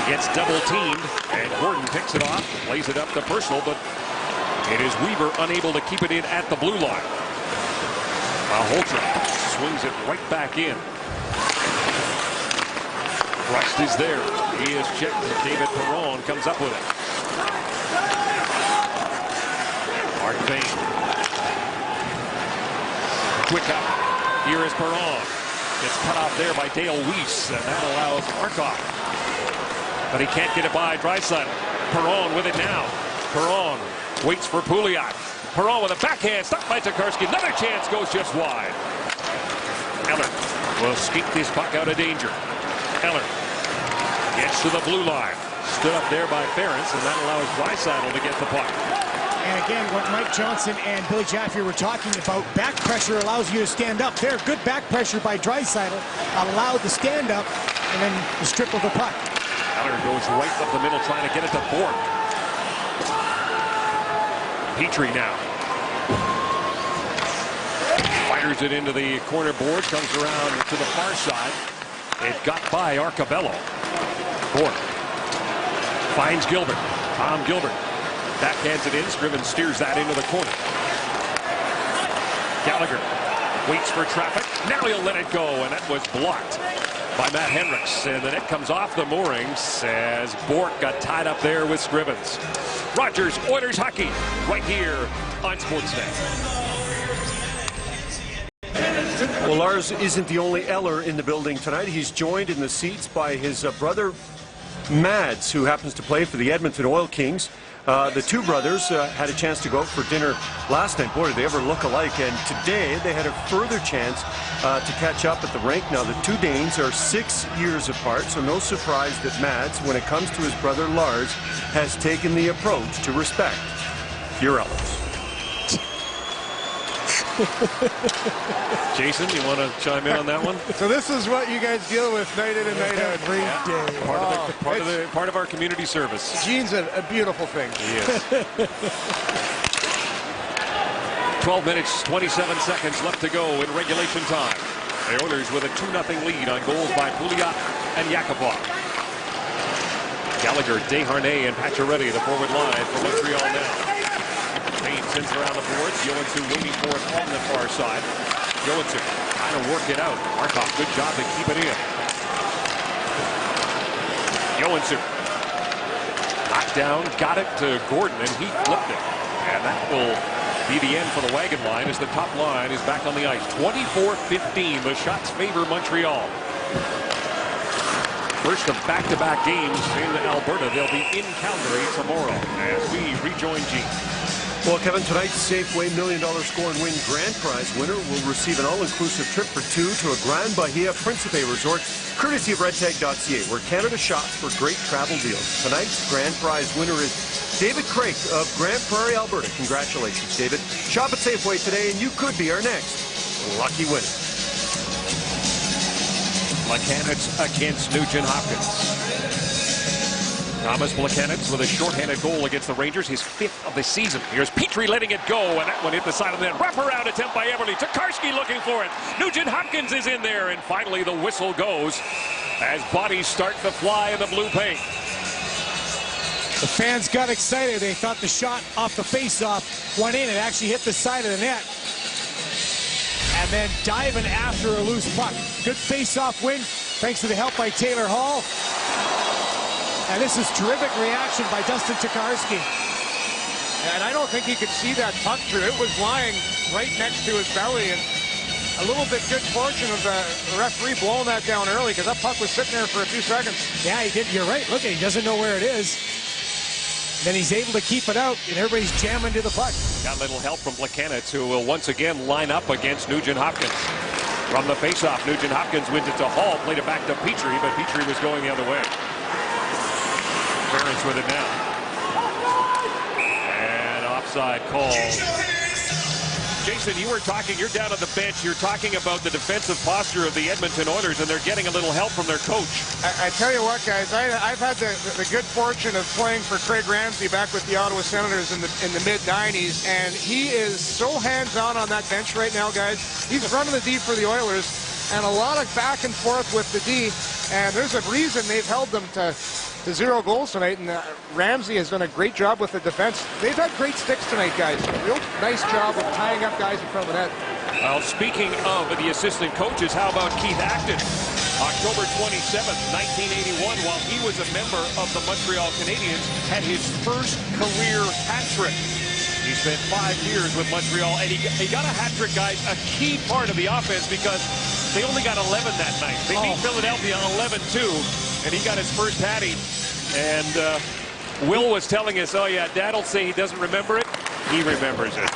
gets double teamed, and Gordon picks it off, plays it up to Purcell, but it is Weaver unable to keep it in at the blue line. Malhotra swings it right back in. Prust is there. He is checked. David Perron comes up with it. Mark Vane. Quick up. Here is Perron. It's cut off there by Dale Weiss, and that allows Markov. But he can't get it by Draisaitl. Perron with it now. Perron waits for Pouliot. Perron with a backhand, stopped by Tokarski. Another chance, goes just wide. Eller will skeet this puck out of danger. Eller gets to the blue line. Stood up there by Ference, and that allows Draisaitl to get the puck. And again, what Mike Johnson and Billy Jaffe were talking about, back pressure allows you to stand up. There, good back pressure by Draisaitl allowed the stand up, and then the strip of the puck. Eller goes right up the middle, trying to get it to Bourque. Petrie now. Fires it into the corner board, comes around to the far side. It got by Arcabello. Bourque finds Gilbert. Tom Gilbert backhands it in. Scriven steers that into the corner. Gallagher waits for traffic. Now he'll let it go, and that was blocked by Matt Hendricks. And the net comes off the moorings as Bourque got tied up there with Scrivens. Rogers, Oilers hockey, right here on Sportsnet. Well, Lars isn't the only Eller in the building tonight. He's joined in the seats by his brother, Mads, who happens to play for the Edmonton Oil Kings. The two brothers had a chance to go out for dinner last night. Boy, did they ever look alike. And today they had a further chance to catch up at the rink. Now, the two Danes are 6 years apart, so no surprise that Mads, when it comes to his brother Lars, has taken the approach to respect your elders. Jason, you want to chime in on that one? So this is what you guys deal with night in and night out. Every day. Part of our community service. Gene's a beautiful thing. He is. 12 minutes, 27 seconds left to go in regulation time. The Oilers with a 2-0 lead on goals by Pouliot and Yakupov. Gallagher, Desharnais, and Pacioretty, the forward line for Montreal now. Payne sends around the boards. Joensuu waiting for it on the far side. Joensuu trying to work it out. Markov, good job to keep it in. Joensuu knocked down, got it to Gordon, and he flipped it. And that will be the end for the wagon line as the top line is back on the ice. 24-15. The shots favor Montreal. First of back-to-back games in Alberta. They'll be in Calgary tomorrow as we rejoin Gene. Well, Kevin, tonight's Safeway $1 Million Score and Win Grand Prize winner will receive an all-inclusive trip for two to a Grand Bahia Principe resort, courtesy of redtag.ca, where Canada shops for great travel deals. Tonight's Grand Prize winner is David Craik of Grande Prairie, Alberta. Congratulations, David. Shop at Safeway today, and you could be our next lucky winner. Plekanec against Nugent Hopkins. Thomas Plekanec with a shorthanded goal against the Rangers, his 5th of the season. Here's Petrie letting it go, and that one hit the side of the net. Wraparound attempt by Eberle. Tokarski looking for it. Nugent Hopkins is in there, and finally the whistle goes as bodies start to fly in the blue paint. The fans got excited. They thought the shot off the face-off went in. It actually hit the side of the net. And then diving after a loose puck. Good face-off win, thanks to the help by Taylor Hall. And this is terrific reaction by Dustin Tokarski. And I don't think he could see that puck through. It was lying right next to his belly. And a little bit good fortune of the referee blowing that down early, because that puck was sitting there for a few seconds. Yeah, he did. You're right. Look, he doesn't know where it is. Then he's able to keep it out, and everybody's jamming to the puck. Got a little help from Plekanec, who will once again line up against Nugent Hopkins. From the faceoff, Nugent Hopkins wins it to Hall, played it back to Petrie, but Petrie was going the other way. Ference with it now. And offside call. Jason, you were talking, you're down on the bench, you're talking about the defensive posture of the Edmonton Oilers, and they're getting a little help from their coach. I tell you what, guys, I've had the good fortune of playing for Craig Ramsey back with the Ottawa Senators in the mid-90s, and he is so hands-on on that bench right now, guys. He's running the D for the Oilers, and a lot of back and forth with the D, and there's a reason they've held them to 0 goals tonight, and Ramsey has done a great job with the defense. They've had great sticks tonight, guys. Real nice job of tying up guys in front of the net. Well, speaking of the assistant coaches, how about Keith Acton? October 27th, 1981, while he was a member of the Montreal Canadiens, had his first career hat trick. He spent 5 years with Montreal, and he got a hat trick, guys, a key part of the offense, because They only got 11 that night. They beat Philadelphia 11-2, and he got his first hattie. And Will was telling us, oh yeah, Dad will say he doesn't remember it. He remembers it.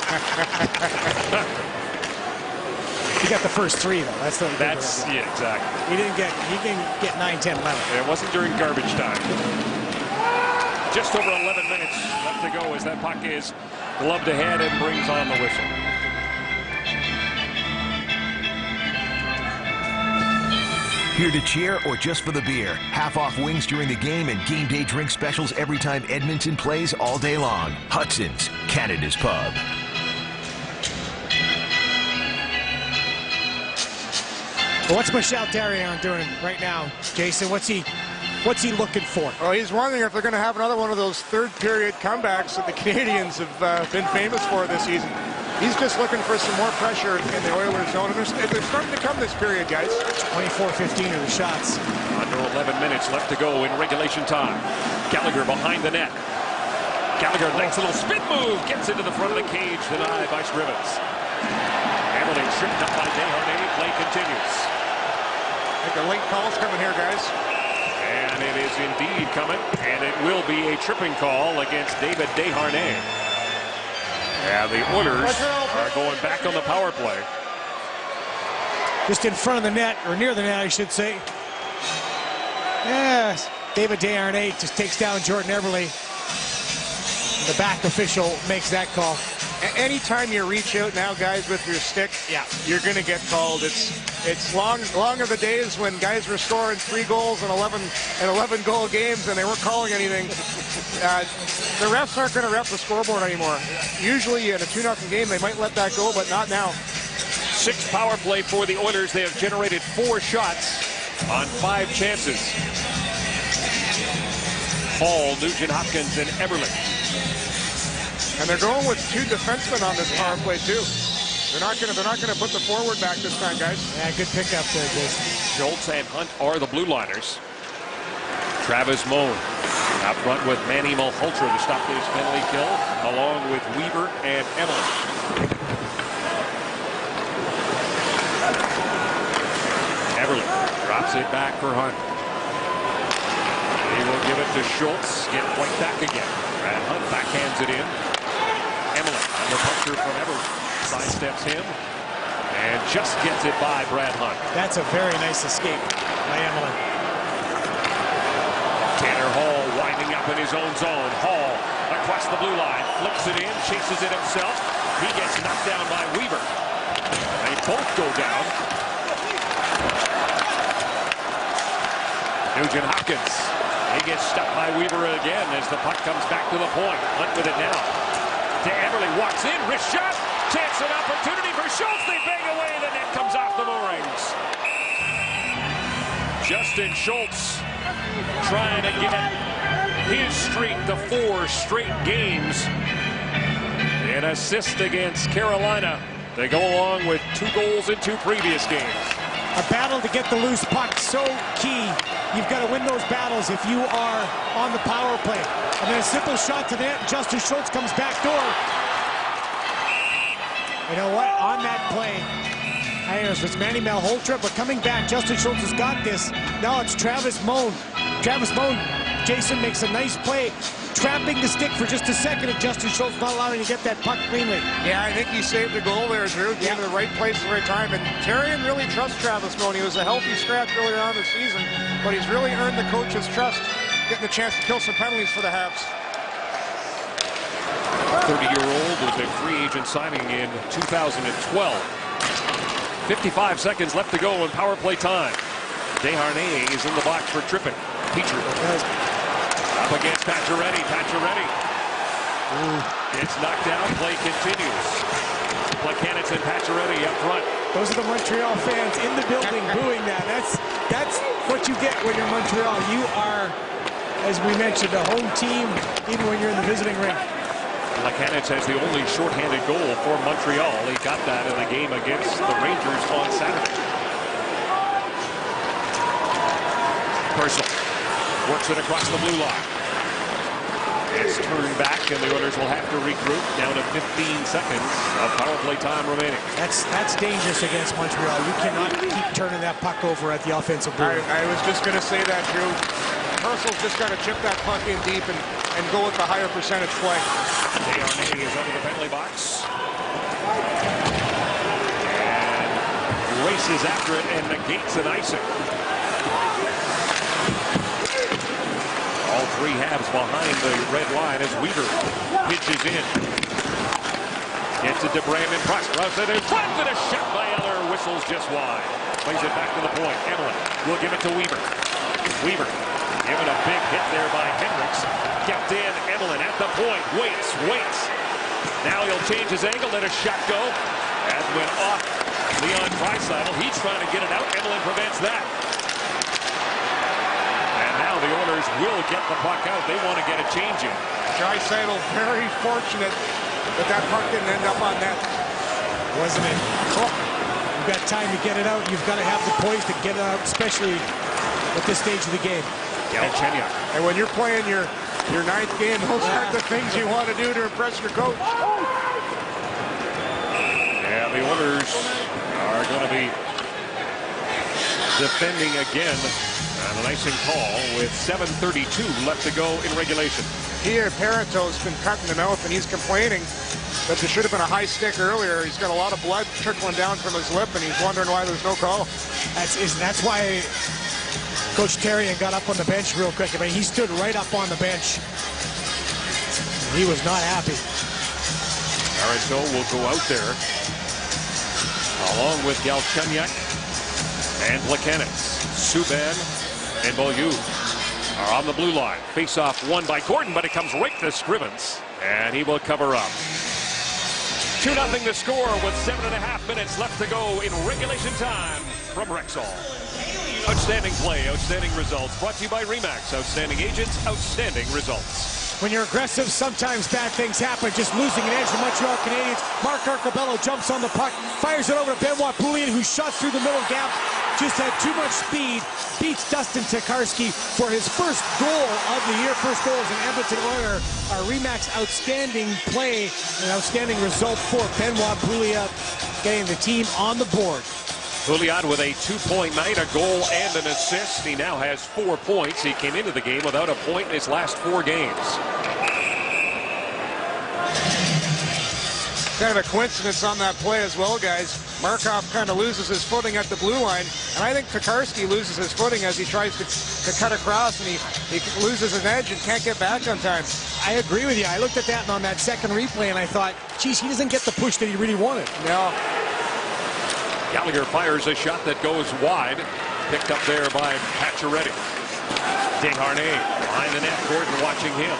He got the first 3 though. That's yeah, exactly. He didn't get 9, 10, 11. It wasn't during garbage time. Just over 11 minutes left to go as that puck is gloved ahead and brings on the whistle. Here to cheer or just for the beer? Half off wings during the game and game day drink specials every time Edmonton plays all day long. Hudson's, Canada's Pub. Well, what's Michel Therrien doing right now, Jason? What's he looking for? Well, he's wondering if they're going to have another one of those third-period comebacks that the Canadians have been famous for this season. He's just looking for some more pressure in the Oilers zone, and they're starting to come this period, guys. 24-15 are the shots. Under 11 minutes left to go in regulation time. Gallagher behind the net. Gallagher, nice little spin move, gets into the front of the cage, denied by Scrivens. Hamilton tripped up by Desharnais. Play continues. I think a late call's coming here, guys. And it is indeed coming, and it will be a tripping call against David Desharnais. Yeah, the Oilers are going back on the power play. Just in front of the net, or near the net, I should say. Yes, David Desharnais just takes down Jordan Eberle. The back official makes that call. Anytime you reach out now, guys, with your stick, you're going to get called. It's long are the days when guys were scoring 3 goals in 11 goal games and they weren't calling anything. The refs aren't going to ref the scoreboard anymore. Usually in a 2-0 game, they might let that go, but not now. 6 power play for the Oilers. They have generated 4 shots on 5 chances. Hall, Nugent Hopkins, and Eberle. And they're going with 2 defensemen on this power play too. They're not gonna put the forward back this time, guys. Yeah, good pickup there, Jason. Schultz and Hunt are the blue liners. Travis Moan out front with Manny Malhotra to stop this penalty kill, along with Weaver and Emily. Eberle drops it back for Hunt. He will give it to Schultz. Get White back again. Brad Hunt backhands it in. Emily on the puncher from Eberle. Sidesteps him and just gets it by Brad Hunt. That's a very nice escape by Emily. Tanner Hall winding up in his own zone. Hall across the blue line, flips it in, chases it himself. He gets knocked down by Weaver. They both go down. Nugent Hopkins. He gets stuck by Weaver again as the puck comes back to the point. Hunt with it now. Eberle walks in, wrist shot. Chance and opportunity for Schultz. They bang away. The net comes off the moorings. Justin Schultz trying to get his streak to 4 straight games. An assist against Carolina. They go along with 2 goals in 2 previous games. A battle to get the loose puck, so key. You've got to win those battles if you are on the power play. And then a simple shot to net. Justin Schultz comes back door. You know what? On that play, I don't know if it's Manny Malhotra, but coming back, Justin Schultz has got this. Now it's Travis Moan. Travis Moan, Jason makes a nice play, trapping the stick for just a second, and Justin Schultz not allowing to get that puck cleanly. Yeah, I think he saved the goal there, Drew. Came to the right place at the right time. And Therrien really trusts Travis Moan. He was a healthy scratch earlier on this season, but he's really earned the coach's trust, getting a chance to kill some penalties for the Habs. 30-year-old was a free agent signing in 2012. 55 seconds left to go in power play time. Desharnais is in the box for tripping. Petrie up against Pacioretty. Pacioretty gets knocked down. Play continues. Plekanec and Pacioretty up front. Those are the Montreal fans in the building booing that. That's what you get when you're Montreal. You are, as we mentioned, a home team even when you're in the visiting rink. Plekanec has the only shorthanded goal for Montreal. He got that in the game against the Rangers on Saturday. Purcell works it across the blue line. It's has turned back, and the Oilers will have to regroup down to 15 seconds of power play time remaining. That's dangerous against Montreal. You cannot keep turning that puck over at the offensive board. I was just going to say that, Drew. Purcell's just got to chip that puck in deep and go with the higher percentage play. Desharnais is under the penalty box. And races after it and negates an icing. All three halves behind the red line as Weaver pitches in. Gets it to Brandon Price. Routes it in front, and a shot by Eller. Whistles just wide. Plays it back to the point. Emelin will give it to Weaver. Weaver given a big hit there by Hendricks. Kept in. Emelin at the point. Waits. Now he'll change his angle. Let a shot go. As went off Leon Draisaitl. He's trying to get it out. Emelin prevents that. The Oilers will get the puck out. They want to get a change in. Draisaitl very fortunate that puck didn't end up on net. Wasn't it? Oh, you've got time to get it out. You've got to have the poise to get it out, especially at this stage of the game. Galchenyuk. And when you're playing your ninth game, those are the things you want to do to impress your coach. Yeah, the Oilers are going to be defending again. And an icing call with 7:32 left to go in regulation. Here, Parenteau's been cut in the mouth, and he's complaining that there should have been a high stick earlier. He's got a lot of blood trickling down from his lip, and he's wondering why there's no call. That's why Coach Therrien got up on the bench real quick. I mean, he stood right up on the bench. He was not happy. Parenteau will go out there along with Galchenyuk and Plekanec. Subban and Beaulieu are on the blue line. Face-off won by Gordon, but it comes right to Scrivens, and he will cover up. 2-0 the score with 7.5 minutes left to go in regulation time from Rexall. Outstanding play, outstanding results. Brought to you by RE/MAX. Outstanding agents, outstanding results. When you're aggressive, sometimes bad things happen. Just losing an edge, the Montreal Canadiens. Mark Arcobello jumps on the puck, fires it over to Benoit Pouliot, who shot through the middle gap. Just had too much speed, beats Dustin Tokarski for his first goal of the year. First goal as an Edmonton Oiler. Our RE/MAX outstanding play, an outstanding result for Benoit Pouliot, getting the team on the board. Pouliot with a 2-point night, a goal and an assist. He now has 4 points. He came into the game without a point in his last 4 games. Kind of a coincidence on that play as well, guys. Markov kind of loses his footing at the blue line, and I think Tokarski loses his footing as he tries to cut across, and he loses his edge and can't get back on time. I agree with you. I looked at that on that second replay, and I thought, geez, he doesn't get the push that he really wanted. No. Gallagher fires a shot that goes wide. Picked up there by Pacioretty. Desharnais behind the net. Gordon watching him.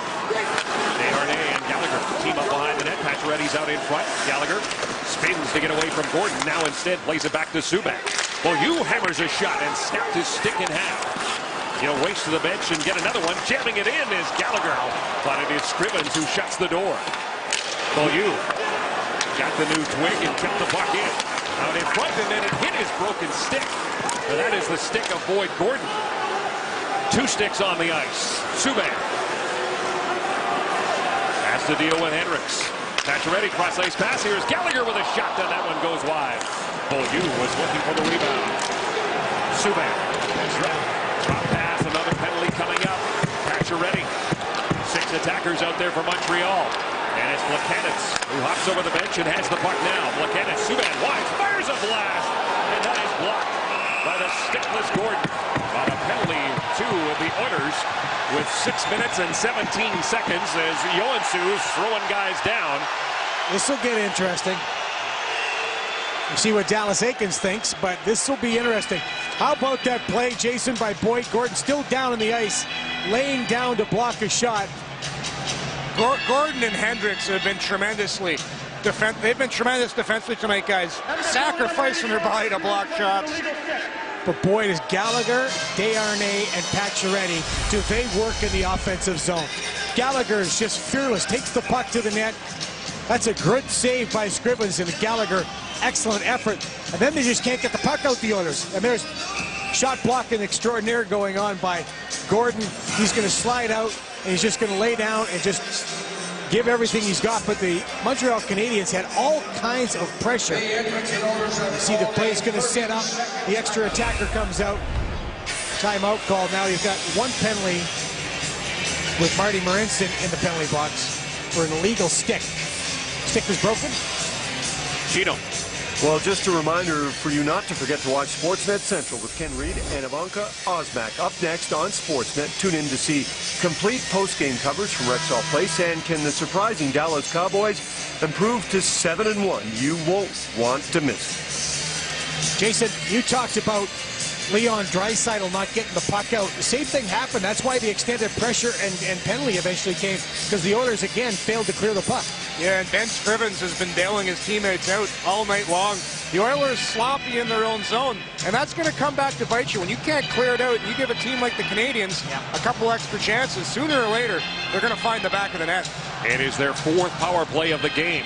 Desharnais and Gallagher team up behind the net. Pacioretty's out in front. Gallagher spins to get away from Gordon. Now instead plays it back to Subban. Beaulieu hammers a shot and snapped his stick in half. He'll race to the bench and get another one. Jamming it in is Gallagher. But it is Scrivens who shuts the door. Beaulieu got the new twig and kept the puck in. Out in front, and then it hit his broken stick. And that is the stick of Boyd Gordon. 2 sticks on the ice. Subban has to deal with Hendricks. Pacioretty cross-ice pass. Here's Gallagher with a shot, and that one goes wide. Beaulieu was looking for the rebound. Subban is ready. Drop pass, another penalty coming up. Pacioretty. 6 attackers out there for Montreal. And it's Plekanec who hops over the bench and has the puck now. Plekanec, Subban wide, fires a blast, and that is blocked by the stickless Gordon. On a penalty to the Oilers with 6 minutes and 17 seconds as Joensuu's throwing guys down. This will get interesting. We'll see what Dallas Eakins thinks, but this will be interesting. How about that play, Jason, by Boyd Gordon, still down on the ice, laying down to block a shot. Gordon and Hendricks have been tremendously they've been tremendous defensively tonight, guys. Sacrificing their body to block shots. But boy, does Gallagher, Desharnais, and Pacioretty, do they work in the offensive zone. Gallagher is just fearless, takes the puck to the net. That's a good save by Scrivens, and Gallagher, excellent effort. And then they just can't get the puck out, the Oilers. And there's shot blocking extraordinaire going on by Gordon. He's going to slide out. and he's just going to lay down and just give everything he's got. But the Montreal Canadiens had all kinds of pressure. You see the play's going to set up. The extra attacker comes out. Timeout call. Now you've got one penalty with Marty Marincin in the penalty box for an illegal stick. Stick was broken. Chino. Well, just a reminder for you not to forget to watch Sportsnet Central with Ken Reed and Ivanka Osmak. Up next on Sportsnet, tune in to see complete post-game coverage from Rexall Place, and can the surprising Dallas Cowboys improve to 7-1? You won't want to miss it. Jason, you talked about Leon Draisaitl not getting the puck out. The same thing happened. That's why the extended pressure and penalty eventually came, because the Oilers again failed to clear the puck. Yeah, and Ben Scrivens has been bailing his teammates out all night long. The Oilers sloppy in their own zone, and that's going to come back to bite you. When you can't clear it out and you give a team like the Canadiens a couple extra chances, sooner or later, they're going to find the back of the net. It is their 4th power play of the game.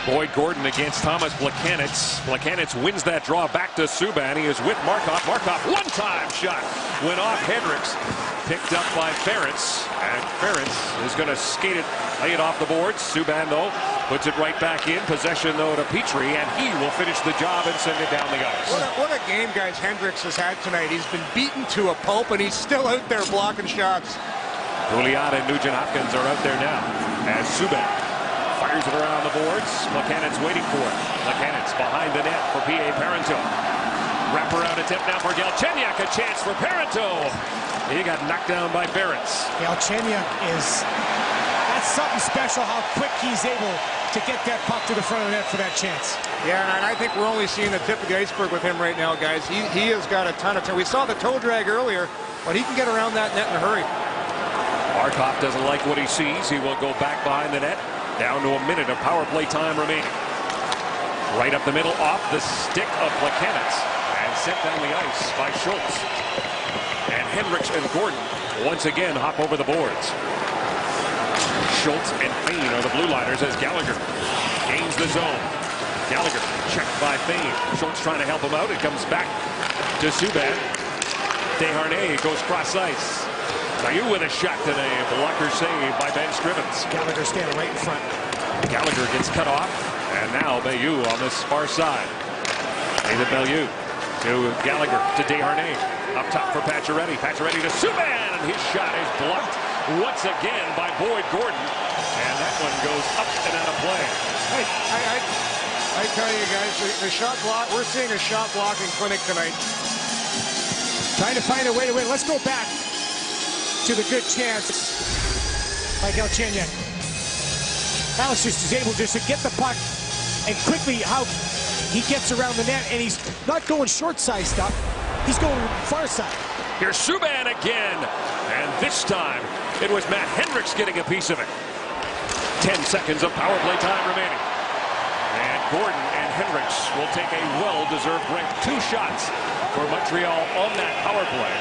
Boyd Gordon against Thomas Plekanec. Plekanec wins that draw back to Subban. He is with Markov. Markov, one-time shot. Went off Hendricks. Picked up by Ference. And Ference is going to skate it, lay it off the boards. Subban, though, puts it right back in. Possession, though, to Petrie. And he will finish the job and send it down the ice. What a game, guys, Hendricks has had tonight. He's been beaten to a pulp, and he's still out there blocking shots. Pouliot and Nugent-Hopkins are out there now. As Subban fires it around the boards. Plekanec waiting for it. Plekanec behind the net for P.A. Parenteau. Wraparound attempt now for Galchenyuk. A chance for Parenteau. He got knocked down by Ference. Galchenyuk that's something special how quick he's able to get that puck to the front of the net for that chance. Yeah, and I think we're only seeing the tip of the iceberg with him right now, guys. He has got a ton of time. We saw the toe drag earlier, but he can get around that net in a hurry. Markov doesn't like what he sees. He will go back behind the net. Down to a minute of power play time remaining. Right up the middle, off the stick of Plekanec, and sent down the ice by Schultz. And Hendricks and Gordon once again hop over the boards. Schultz and Fayne are the blue liners as Gallagher gains the zone. Gallagher checked by Fayne. Schultz trying to help him out. It comes back to Subban. Desharnais goes cross ice. Mailloux with a shot today. Blocker save by Ben Scrivens. Gallagher standing right in front. Gallagher gets cut off. And now Mailloux on this far side. David Mailloux to Gallagher to Desharnais. Up top for Pacioretty. Pacioretty to Subban. And his shot is blocked once again by Boyd Gordon. And that one goes up and out of play. Hey, I tell you guys, the shot block, we're seeing a shot blocking clinic tonight. Trying to find a way to win. Let's go back to the good chance by Galchenyuk. Alex just is able just to get the puck, and quickly how he gets around the net, and he's not going short side stuff, he's going far side. Here's Subban again, and this time it was Matt Hendricks getting a piece of it. 10 seconds of power play time remaining. And Gordon and Hendricks will take a well-deserved break. 2 shots for Montreal on that power play.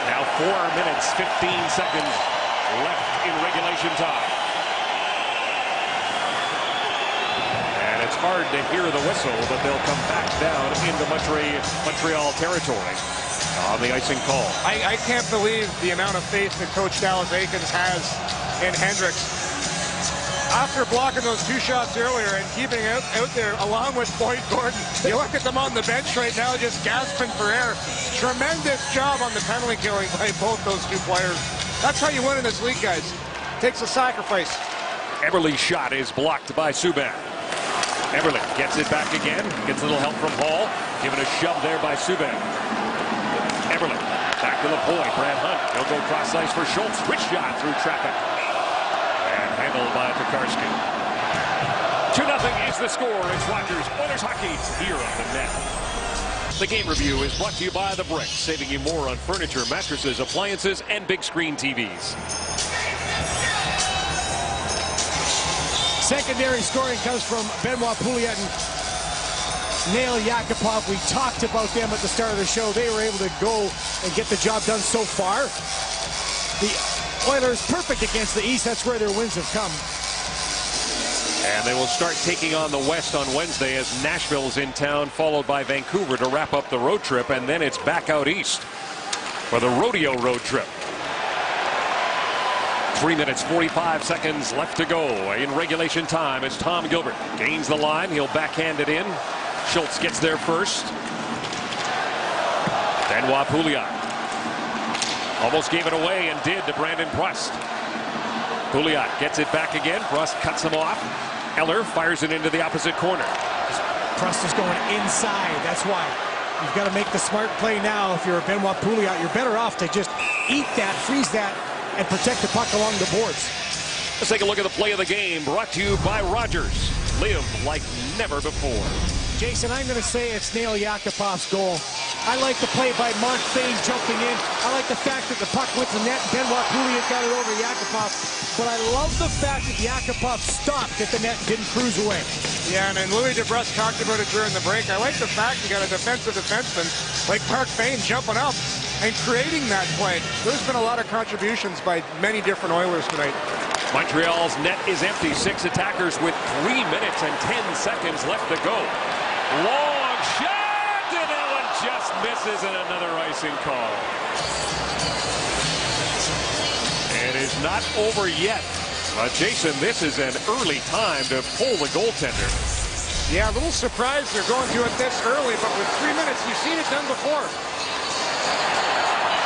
Now 4 minutes, 15 seconds left in regulation time. And it's hard to hear the whistle, but they'll come back down into Montreal territory on the icing call. I can't believe the amount of faith that Coach Dallas Eakins has in Hendricks. After blocking those 2 shots earlier and keeping out there along with Boyd Gordon, you look at them on the bench right now just gasping for air. Tremendous job on the penalty killing by both those 2 players. That's how you win in this league, guys. Takes a sacrifice. Eberle's shot is blocked by Subban. Eberle gets it back again. Gets a little help from Hall. Given a shove there by Subban. Eberle back to the point. Brad Hunt. He'll go cross ice for Schultz. Rich shot through traffic. And handled by Tokarski. 2-0 is the score. It's Rogers Oilers hockey here on the net. The game review is brought to you by The Brick, saving you more on furniture, mattresses, appliances, and big screen TVs. Secondary scoring comes from Benoit Pouliot and Nail Yakupov. We talked about them at the start of the show. They were able to go and get the job done so far. The Oilers perfect against the East. That's where their wins have come. And they will start taking on the West on Wednesday as Nashville's in town, followed by Vancouver to wrap up the road trip, and then it's back out east for the rodeo road trip. 3 minutes, 45 seconds left to go in regulation time as Tom Gilbert gains the line. He'll backhand it in. Schultz gets there first. Benoit Pouliot almost gave it away and did to Brandon Prust. Pouliot gets it back again. Prust cuts him off. Eller fires it into the opposite corner. Prust is going inside. That's why you've got to make the smart play now. If you're a Benoit Pouliot, you're better off to just eat that, freeze that, and protect the puck along the boards. Let's take a look at the play of the game, brought to you by Rogers. Live like never before. Jason, I'm going to say it's Nail Yakupov's goal. I like the play by Mark Fane jumping in. I like the fact that the puck went to net. Benoit Pouliot got it over Yakupov. But I love the fact that Yakupov stopped at the net and didn't cruise away. Yeah, and Louis DeBrusk talked about it during the break. I like the fact you got a defensive defenseman like Mark Fane jumping up and creating that play. There's been a lot of contributions by many different Oilers tonight. Montreal's net is empty. 6 attackers with 3 minutes and 10 seconds left to go. Long shot, and that one just misses, and another icing call. It is not over yet. Jason, this is an early time to pull the goaltender. Yeah, a little surprised they're going to it this early, but with 3 minutes, you've seen it done before.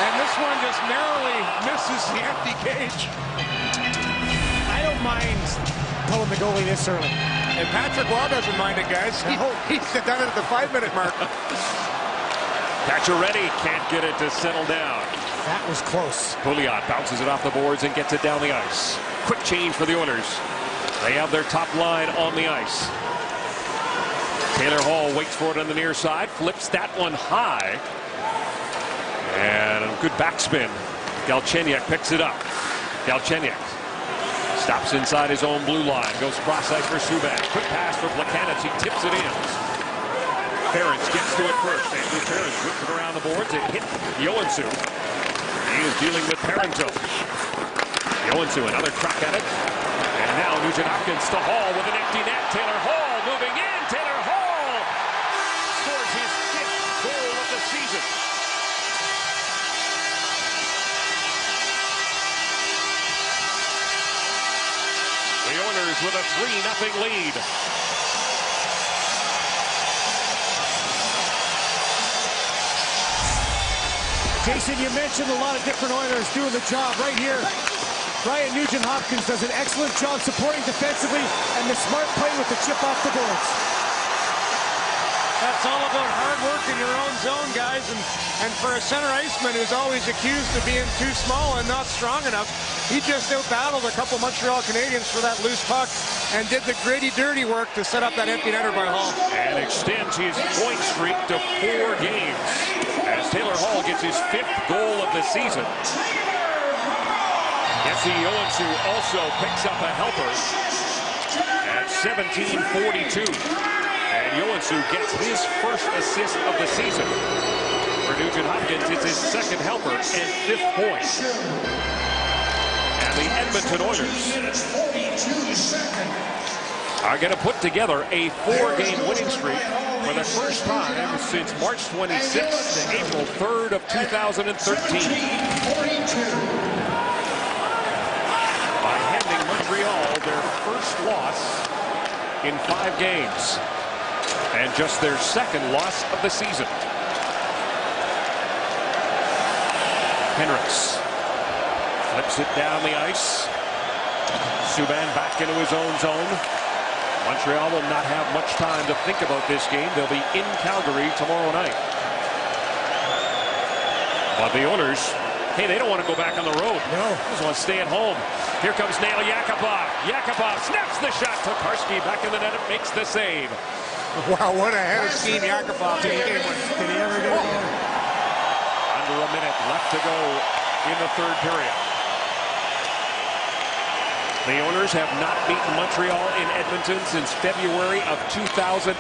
And this one just narrowly misses the empty cage. I don't mind pulling the goalie this early. And Patrick Waugh doesn't mind it, guys. He's done it at the 5-minute mark. Pacioretty can't get it to settle down. That was close. Pouliot bounces it off the boards and gets it down the ice. Quick change for the Oilers. They have their top line on the ice. Taylor Hall waits for it on the near side, flips that one high. And a good backspin. Galchenyuk picks it up. Galchenyuk stops inside his own blue line. Goes cross-ice for Subban. Quick pass for Plekanec. He tips it in. Ference gets to it first. Andrew Ference whips it around the boards. It hit Joensuu. He is dealing with Parenteau. Joensuu, another crack at it. And now Nugent-Hopkins to Hall with an empty net. Taylor Hall moving in. Taylor Hall scores his 5th goal of the season. The Oilers with a 3-0 lead. Jason, you mentioned a lot of different Oilers doing the job right here. Ryan Nugent-Hopkins does an excellent job supporting defensively and the smart play with the chip off the boards. That's all about hard work in your own zone, guys. And for a center iceman who's always accused of being too small and not strong enough, he just out-battled a couple Montreal Canadiens for that loose puck and did the gritty, dirty work to set up that empty netter by Hall. And extends his point streak to 4 games as Taylor Hall gets his 5th goal of the season. Jesse Joensuu also picks up a helper at 17:42. And Joensuu gets his first assist of the season. For Nugent-Hopkins, it's his 2nd helper and 5th point. And the Edmonton Oilers are going to put together a 4-game winning streak for the first time since March 26th to April 3rd of 2013. By handing Montreal their first loss in 5 games. And just their 2nd loss of the season. Henricks flips it down the ice. Subban back into his own zone. Montreal will not have much time to think about this game. They'll be in Calgary tomorrow night. But the Oilers, hey, they don't want to go back on the road. No. They just want to stay at home. Here comes Nail Yakupov. Yakupov snaps the shot. Tokarski back in the net, makes the save. Wow, what a head of steam Yakupov Did he ever get it going? Under a minute left to go in the 3rd period. The Oilers have not beaten Montreal in Edmonton since February of 2011.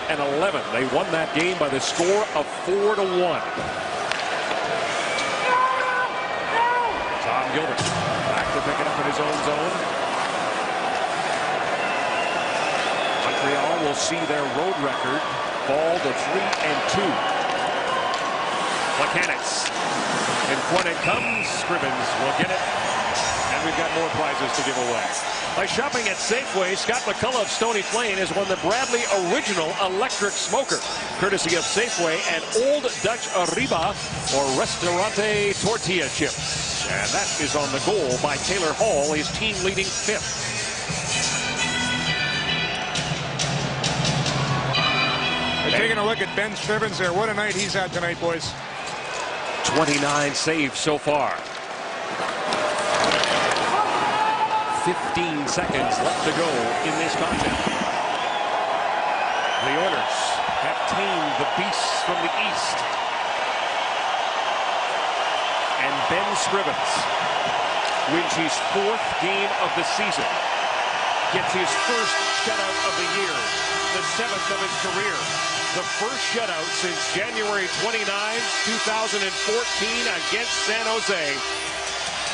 They won that game by the score of 4-1. Tom Gilbert back to pick it up in his own zone. Montreal will see their road record fall to 3-2. Plekanec. In front it comes. Scrivens will get it. And we've got more prizes to give away. By shopping at Safeway, Scott McCullough of Stony Plain has won the Bradley Original Electric Smoker, courtesy of Safeway and Old Dutch Arriba or Restaurante Tortilla Chips. And that is on the goal by Taylor Hall, his team leading 5th. Taking a look at Ben Scrivens there. What a night he's had tonight, boys. 29 saves so far. 15 seconds left to go in this contest. The Oilers have tamed the beasts from the east. And Ben Scrivens wins his 4th game of the season. Gets his first shutout of the year, the 7th of his career. The first shutout since January 29, 2014 against San Jose.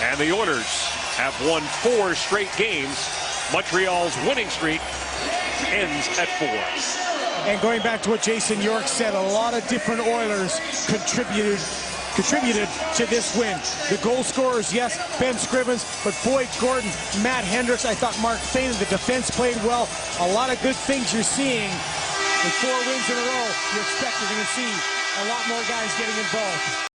And the Oilers have won 4 straight games. Montreal's winning streak ends at 4. And going back to what Jason York said, a lot of different Oilers contributed to this win. The goal scorers, yes, Ben Scrivens, but Boyd Gordon, Matt Hendricks, I thought Mark Thaden, the defense played well. A lot of good things you're seeing. In 4 wins in a row, you expect you're going to see a lot more guys getting involved.